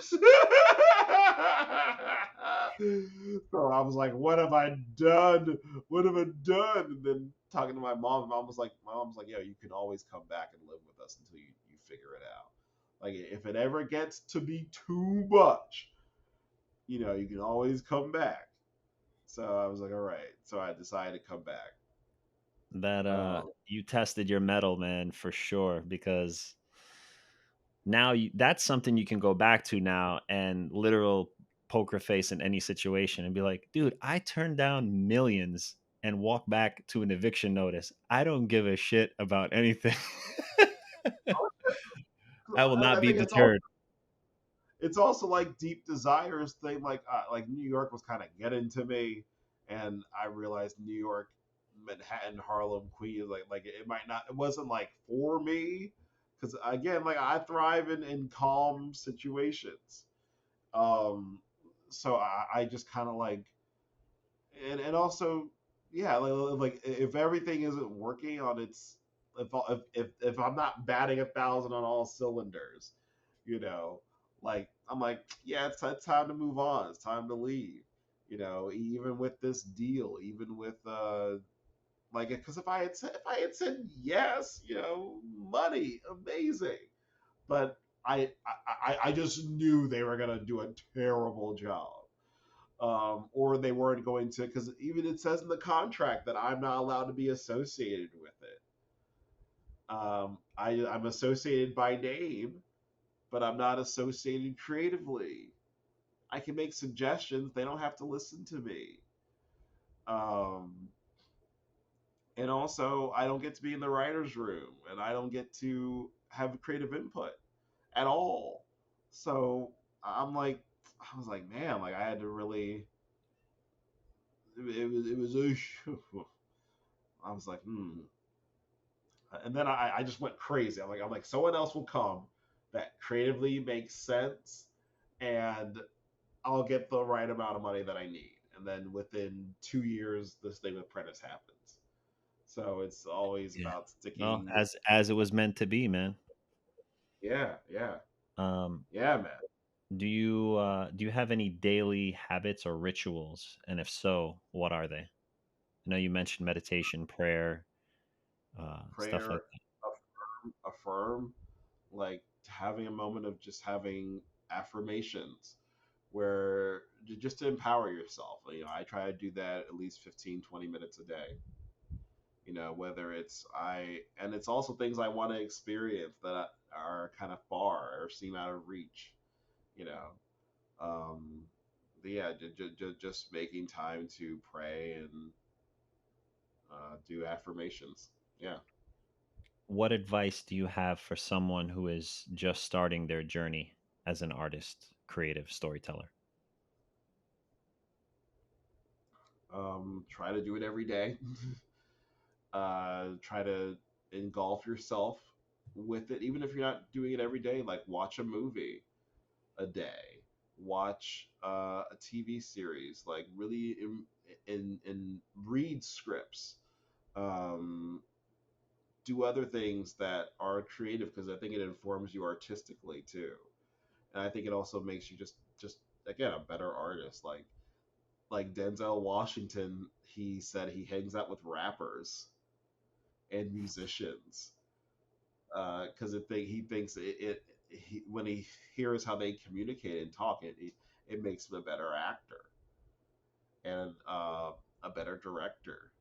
So I was like, "What have I done? What have I done?" And then talking to my mom was like, "Yo, you can always come back and live with us until you figure it out. Like if it ever gets to be too much, you can always come back." So I was like, "All right." So I decided to come back. That Um, you tested your metal, man, for sure. Because now that's something you can go back to now and literal poker face in any situation and be like, dude, I turned down millions and walk back to an eviction notice. I don't give a shit about anything. I will not I be think it's all deterred. it's also like deep desires thing. Like New York was kind of getting to me, and I realized New York, Manhattan, Harlem, Queens, like it wasn't like for me, because again, like I thrive in calm situations. Um, so I just kind of like, and also, yeah, like if everything isn't working on its, if I'm not batting 1,000 on all cylinders, you know, like I'm like, yeah, it's time to move on. It's time to leave. Even with this deal, even with like, because if I had said yes, money, amazing, but I just knew they were gonna do a terrible job, or they weren't going to, because even it says in the contract that I'm not allowed to be associated with it. I'm associated by name, but I'm not associated creatively. I can make suggestions; they don't have to listen to me. Um, and also, I don't get to be in the writers' room, and I don't get to have creative input at all. So I'm like, I was like, man, like I had to really. It was I was like, hmm. And then I just went crazy. I'm like, someone else will come that creatively makes sense, and I'll get the right amount of money that I need. And then within 2 years, this thing with Apprentice happens. So it's always Yeah. about Well, sticking. as it was meant to be, man. Yeah, yeah, Um, yeah, man. do you have any daily habits or rituals? And if so, what are they? I know you mentioned meditation, prayer, stuff like Prayer, affirm, like having a moment of just having affirmations where just to empower yourself. I try to do that at least 15, 20 minutes a day. Whether and it's also things I want to experience that are kind of far or seem out of reach, you know. Um, but yeah, just making time to pray and do affirmations. Yeah. that. What advice do you have for someone who is just starting their journey as an artist, creative storyteller? Try to do it every day. Try to engulf yourself with it, even if you're not doing it every day. Like watch a movie a day, watch a TV series, like really in read scripts, um, do other things that are creative because I think it informs you artistically too, and I think it also makes you just again a better artist. Like Denzel Washington, he said he hangs out with rappers and musicians because he thinks when he hears how they communicate and talk, it makes him a better actor and a better director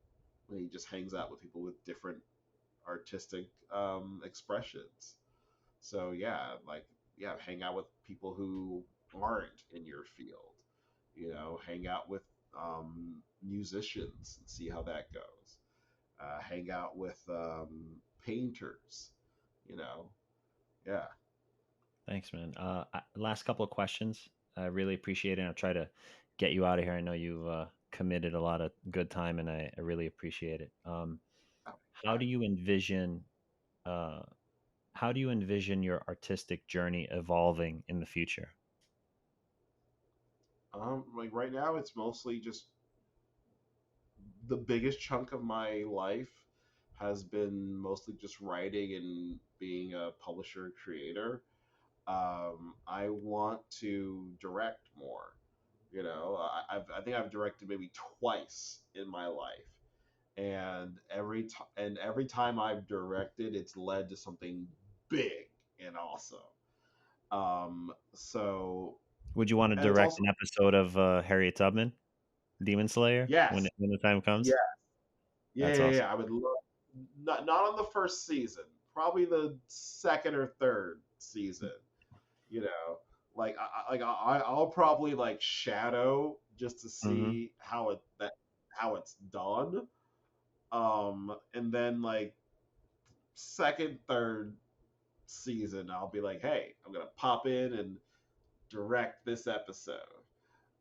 when he just hangs out with people with different artistic expressions. So yeah, like yeah, hang out with people who aren't in your field. Hang out with musicians and see how that goes. Hang out with painters. You know, yeah. Thanks, man. Last couple of questions. I really appreciate it. I'll try to get you out of here. I know you've committed a lot of good time, and I really appreciate it. How do you envision uh, how do you envision your artistic journey evolving in the future? Like right now, it's mostly just the biggest chunk of my life has been mostly just writing and being a publisher creator. I want to direct more. I think I've directed maybe twice in my life, and every time I've directed, it's led to something big and awesome. So Would you want to and it's direct also an episode of Harriet Tubman, Demon Slayer, yes, when the time yeah, comes? yeah, That's yeah, awesome. yeah. I would love not on the first season, probably the second or third season. You know, I'll probably like shadow just to Hmm. see how it's done. And then like second, third season, I'll be like, hey, I'm gonna pop in and direct this episode,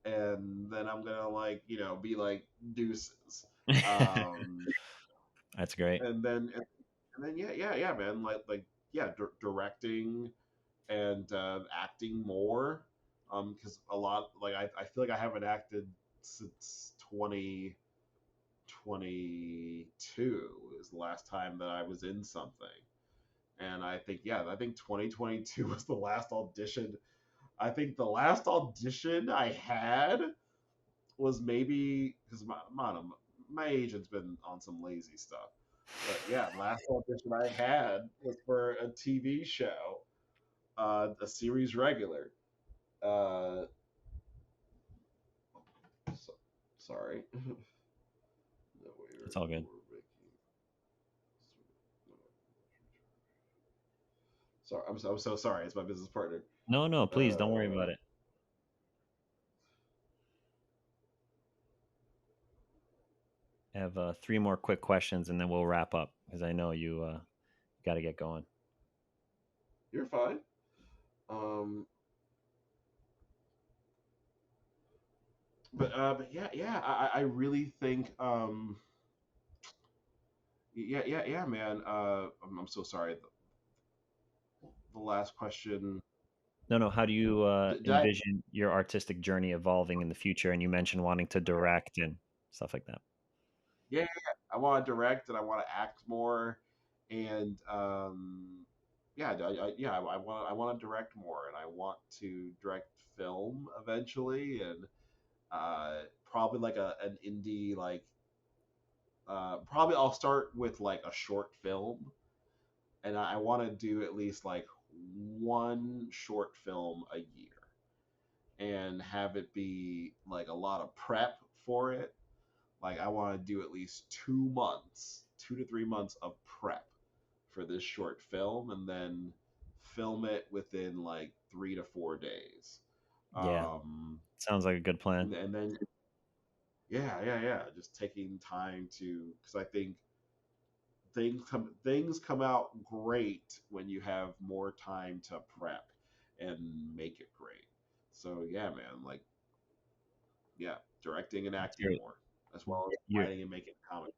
and then I'm gonna like be like deuces. Um, That's great. and then yeah, man, yeah, directing and acting more. Because a lot like I feel like I haven't acted since 2022 is the last time that I was in something. And I think 2022 was the last audition. I think the last audition I had was maybe because my agent's been on some lazy stuff. But yeah, last audition I had was for a TV show, a series regular. Uh, so, sorry. No, It's all good. we're making. Sorry, I'm so sorry. It's my business partner. No, no, please don't worry Uh, about it. I have three more quick questions, and then we'll wrap up because I know you got to get going. you're fine. Um, but yeah, yeah. I really think yeah, man. I'm so sorry. The last question. No, no. How do you Did I? envision your artistic journey evolving in the future? And you mentioned wanting to direct and stuff like that. Yeah, yeah, yeah. I want to direct and I want to act more, and yeah, I want to direct more, and I want to direct film eventually, and probably like an indie like probably I'll start with like a short film, and I want to do at least like one short film a year, and have it be like a lot of prep for it. Like I want to do at least 2 months, 2 to 3 months of prep for this short film, and then film it within like 3 to 4 days. Yeah, Um, sounds like a good plan. and then yeah, yeah, yeah, just taking time to, because I think things come out great when you have more time to prep and make it great. So yeah, man, like yeah, directing and It's acting more, as well as your writing and making comics.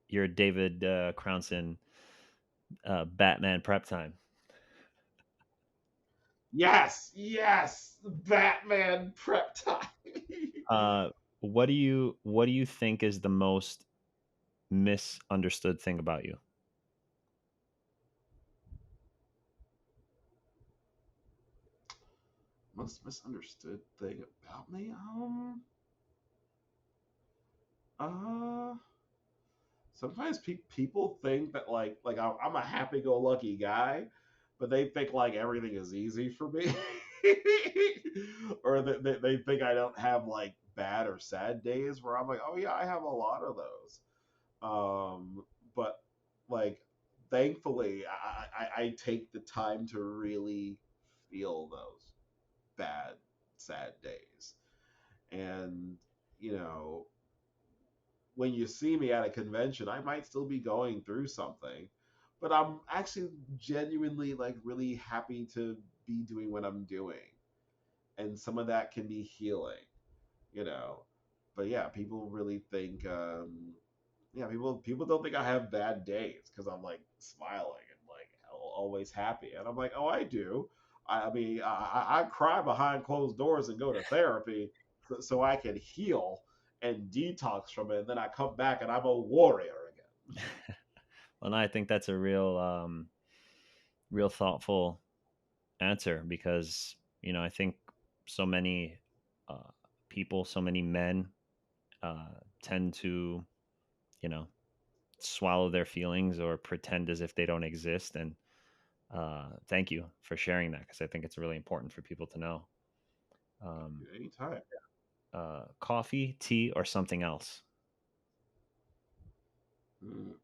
your David Crownson Batman prep time. Yes, yes, Batman prep time. Uh, what do you think is the most misunderstood thing about you? Most misunderstood thing about me, uh, sometimes people think that like I'm a happy-go-lucky guy, but they think like everything is easy for me, or that they think I don't have like bad or sad days. Where I'm like, oh yeah, I have a lot of those. But like, thankfully, I take the time to really feel those bad, sad days, and you know when you see me at a convention, I might still be going through something, but I'm actually genuinely like really happy to be doing what I'm doing. And some of that can be healing, you know. But yeah, people really think yeah, people don't think I have bad days because I'm like smiling and like always happy. And I'm like, "Oh, I do. I mean, I cry behind closed doors and go to therapy so I can heal and detox from it. And then I come back and I'm a warrior again." Well, no, I think that's a real thoughtful answer because I think so many uh, people, so many men uh, tend to you know swallow their feelings or pretend as if they don't exist. And thank you for sharing that because I think it's really important for people to know. Um, Anytime. Coffee, tea, or something else? Mm.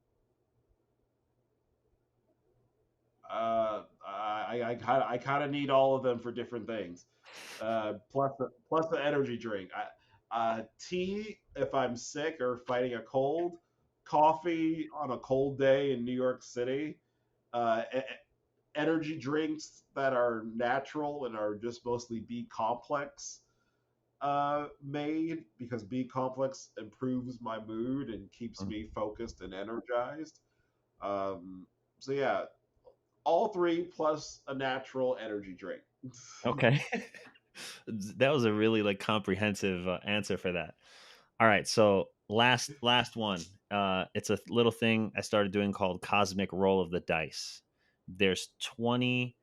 I kind of need all of them for different things. Plus the energy drink. Tea if I'm sick or fighting a cold. Coffee on a cold day in New York City. Energy drinks that are natural and are just mostly B complex made, because B complex improves my mood and keeps Mhm. me focused and energized. Um, so yeah, all three plus a natural energy drink. Okay. That was a really like comprehensive answer for that. All right, so last one. It's a little thing I started doing called cosmic roll of the dice. There's 20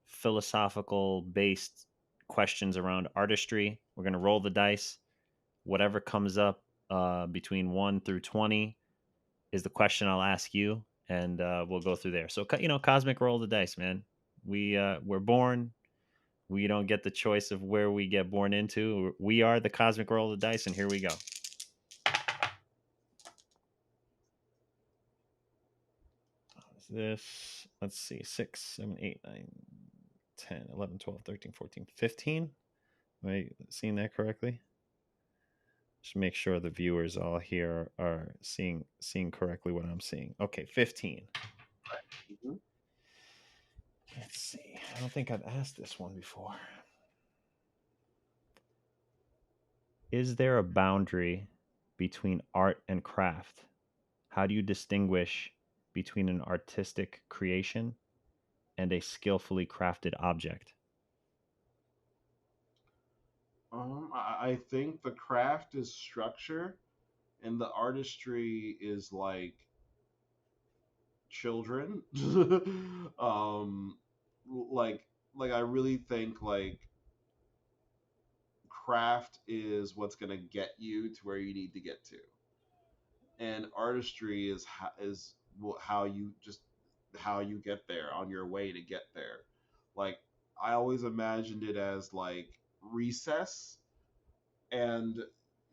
philosophical based questions around artistry. We're going to roll the dice. Whatever comes up between 1 through 20 is the question I'll ask you, and we'll go through there. So, cosmic roll of the dice, man. We're born. We don't get the choice of where we get born into. We are the cosmic roll of the dice, and here we go. Is this, let's see, 6, 7, 8, 9, 10, 11, 12, 13, 14, 15. Am I seeing that correctly? Just make sure the viewers all here are seeing correctly what I'm seeing. Okay, 15. Mhm. Let's see. I don't think I've asked this one before. Is there a boundary between art and craft? How do you distinguish between an artistic creation and a skillfully crafted object? I think the craft is structure, and the artistry is like children. um, like I really think like craft is what's gonna get you to where you need to get to, and artistry is how you just how you get there on your way to get there. Like I always imagined it as like recess, and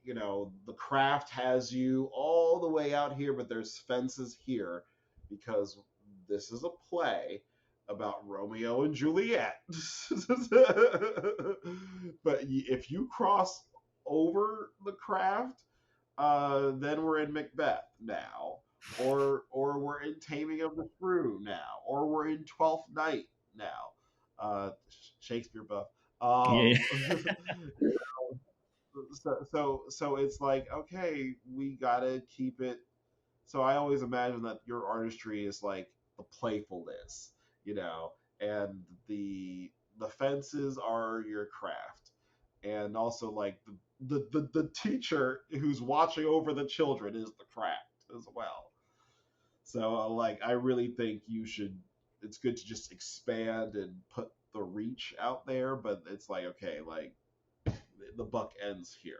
the craft has you all the way out here, but there's fences here because this is a play about Romeo and Juliet. But if you cross over the craft, then we're in Macbeth now, or we're in Taming of the Shrew now, or we're in Twelfth Night now. Shakespeare buff. Yeah. Um, so it's like, okay, we gotta keep it. So I always imagine that your artistry is like the playfulness, and the fences are your craft, and also like the teacher who's watching over the children is the craft as well. So like I really think you should. It's good to just expand and put the reach out there, but it's like, okay, like the buck ends here.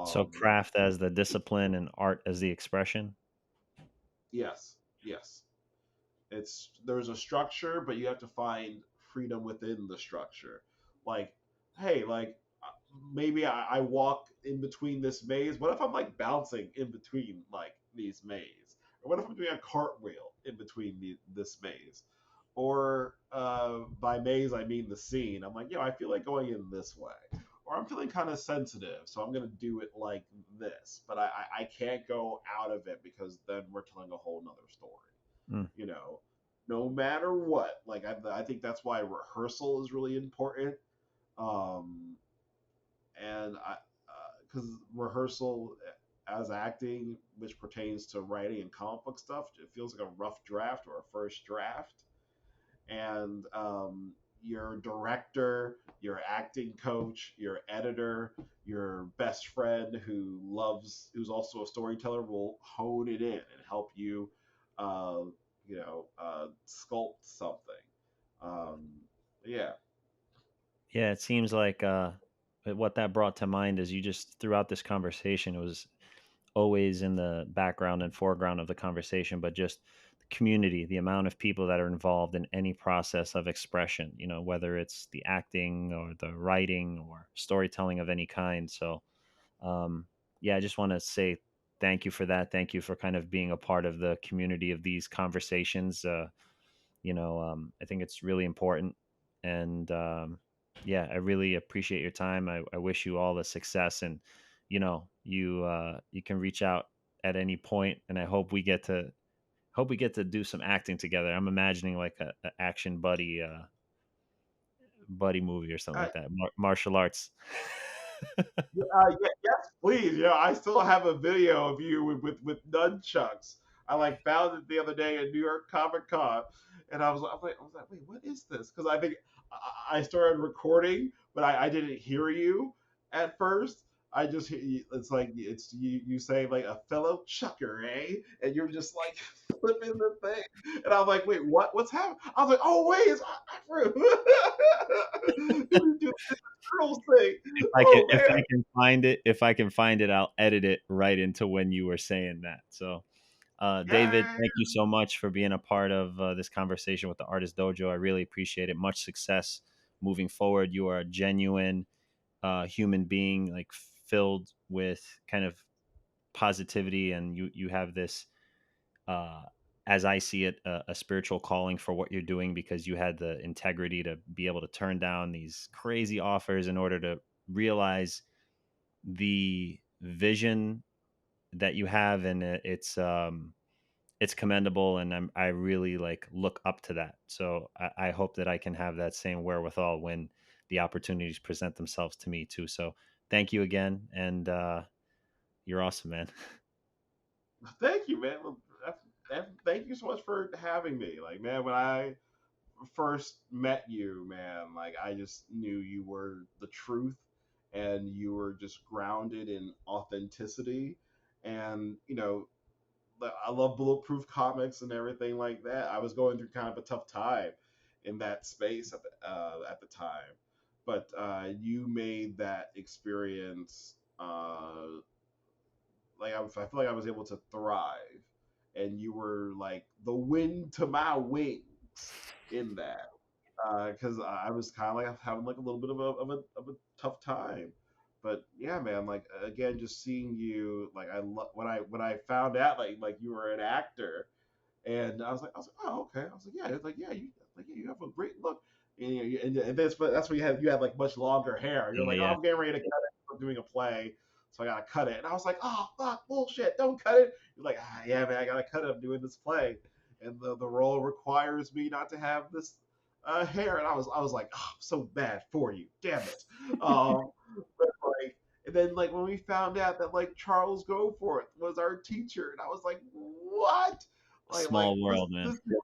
So Um, craft as the discipline and art as the expression. yes, yes. It's there's a structure, but you have to find freedom within the structure. Like, hey, like maybe I walk in between this maze. What if I'm like bouncing in between like these maze? Or what if I'm doing a cartwheel in between this maze? Or by maze I mean the scene. I'm like, I feel like going in this way, or I'm feeling kind of sensitive, so I'm gonna do it like this. But I can't go out of it because then we're telling a whole nother story. Mm. You know, no matter what. Like I think that's why rehearsal is really important. Um, and I because rehearsal as acting, which pertains to writing and comic book stuff, it feels like a rough draft or a first draft, and your director, your acting coach, your editor, your best friend who's also a storyteller will hone it in and help you, uh, sculpt something. Um, yeah. Yeah, it seems like what that brought to mind is you just throughout this conversation, it was always in the background and foreground of the conversation, but just the community, the amount of people that are involved in any process of expression, whether it's the acting or the writing or storytelling of any kind. So, um, yeah, I just want to say thank you for that. Thank you for kind of being a part of the community of these conversations. I think it's really important. And yeah, I really appreciate your time. I wish you all the success, and you can reach out at any point, and I hope we get to do some acting together. I'm imagining like a action buddy movie or something Uh, like that. Martial arts. yes, please. I still have a video of you with nunchucks. I like found it the other day at New York Comic Con, and I was like, wait, what is this? Because I think I started recording, but I didn't hear you at first. I just it's like it's you say like a fellow chucker, eh? And you're just like flipping the thing, and I'm like, wait, what's happening? I was like, oh wait, it's Afro. You do the girls thing. If I can Oh if man. I can find it, if I can find it, I'll edit it right into when you were saying that. So, David, Yeah. thank you so much for being a part of this conversation with the Artist Dojo. I really appreciate it. Much success moving forward. You are a genuine human being, like filled with kind of positivity, and you have this, uh, as I see it, a spiritual calling for what you're doing because you had the integrity to be able to turn down these crazy offers in order to realize the vision that you have, and it's commendable, and I really like look up to that. So I hope that I can have that same wherewithal when the opportunities present themselves to me too. So thank you again, and you're awesome, man. Thank you, man. Well, thank you so much for having me. Like, man, when I first met you, man, like I just knew you were the truth, and you were just grounded in authenticity. And I love Bulletproof comics and everything like that. I was going through kind of a tough time in that space at the time, but you made that experience I feel like I was able to thrive, and you were like the wind to my wings in that, because I was kind of like having like a little bit of a tough time. But yeah, man, like again, just seeing you, like when I found out like you were an actor, and I was like, oh, okay. I was like, yeah, it's like, yeah, you have a great look. And that's when you had like much longer hair. You're Yeah, like, oh, yeah. I'm getting ready to cut it. I'm doing a play, so I gotta cut it. And I was like, oh, fuck, bullshit, don't cut it. You're like, yeah, man, I gotta cut it. I'm doing this play, and the role requires me not to have this hair. And I was like, oh, I'm so bad for you, damn it. Um, but like, and then like when we found out that like Charles Goforth was our teacher, and I was like, what? Like Small world, man. this is a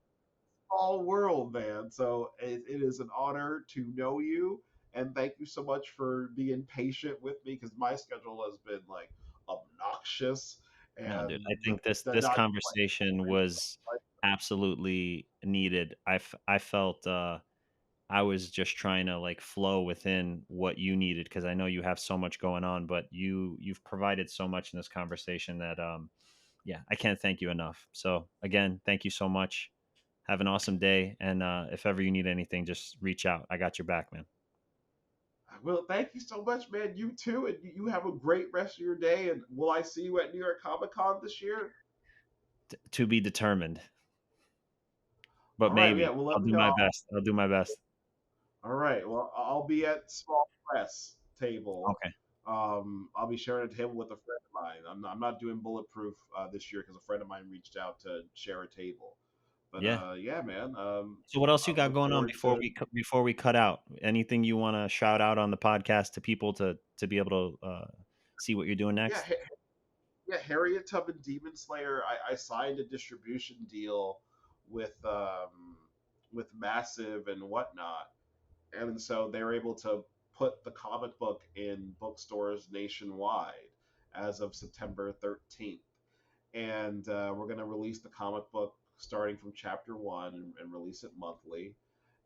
small world, man. So it is an honor to know you, and thank you so much for being patient with me because my schedule has been like obnoxious No, dude. and I think this not conversation was like absolutely needed. I felt I was just trying to like flow within what you needed because I know you have so much going on, but you've provided so much in this conversation that yeah, I can't thank you enough. So again, thank you so much. Have an awesome day, and if ever you need anything, just reach out. I got your back, man. well, thank you so much, man. You too, and you have a great rest of your day. And will I see you at New York Comic Con this year? To be determined, but All right, yeah. maybe Well, I'll let me do know. my best. I'll do my best. All right. Well, I'll be at small press table. Okay. I'll be sharing a table with a friend of mine. I'm not doing bulletproof this year because a friend of mine reached out to share a table. But Yeah. yeah, man. So what else you I got look going on forward to. before we cut out? Anything you want to shout out on the podcast to people to be able to see what you're doing Yeah, next? yeah. Harriet Tubman Demon Slayer. I signed a distribution deal with Massive and whatnot, and so they're able to put the comic book in bookstores nationwide as of September 13th. And we're going to release the comic book starting from chapter one and release it monthly.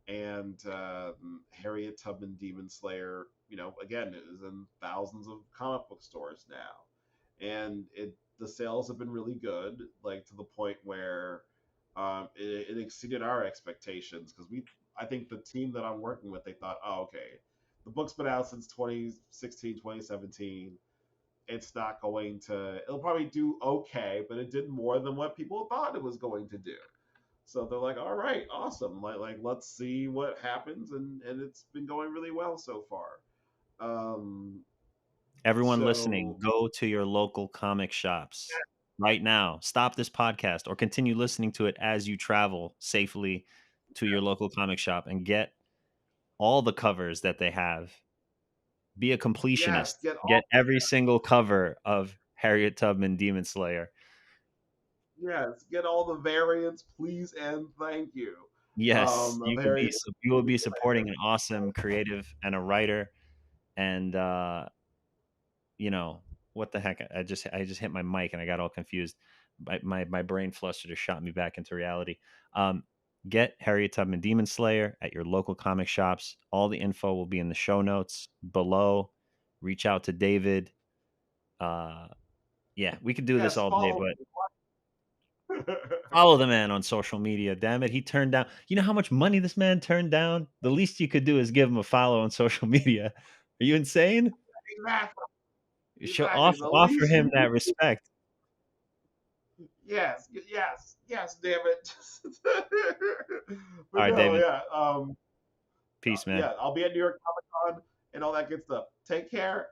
And Harriet Tubman Demon Slayer, again, is in thousands of comic book stores now, and the sales have been really good, like to the point where it exceeded our expectations because I think the team that I'm working with, they thought, oh, okay, the book's been out since 2016, 2017. It's not going to, it'll probably do okay, but it did more than what people thought it was going to do. So they're like, all right, awesome. Like let's see what happens. And it's been going really well so far. Um, Everyone listening, so go to your local comic shops right now. Stop this podcast or continue listening to it as you travel safely to your local comic shop and get all the covers that they have. Be a yes, completionist. get all, Get every single cover of Harriet Tubman Demon Slayer. yes, get all the variants, please and thank you. Yes, Of Harriet. you will be supporting an awesome creative and a writer, and you know what the heck? I just hit my mic and I got all confused. My brain flustered or shot me back into reality. Um, get Harriet Tubman Demon Slayer at your local comic shops. All the info will be in the show notes below. Reach out to David. Uh, yeah, we could do this Yes, all day, follow. but follow the man on social media. Damn it, he turned down. You know how much money this man turned down? The least you could do is give him a follow on social media. Are you insane? Exactly. You should Exactly. The offer least him you can that do. respect. Yes, yes, damn it. All But right, no, David. yeah. Peace, man. Yeah, I'll be at New York Comic Con and all that good stuff. Take care.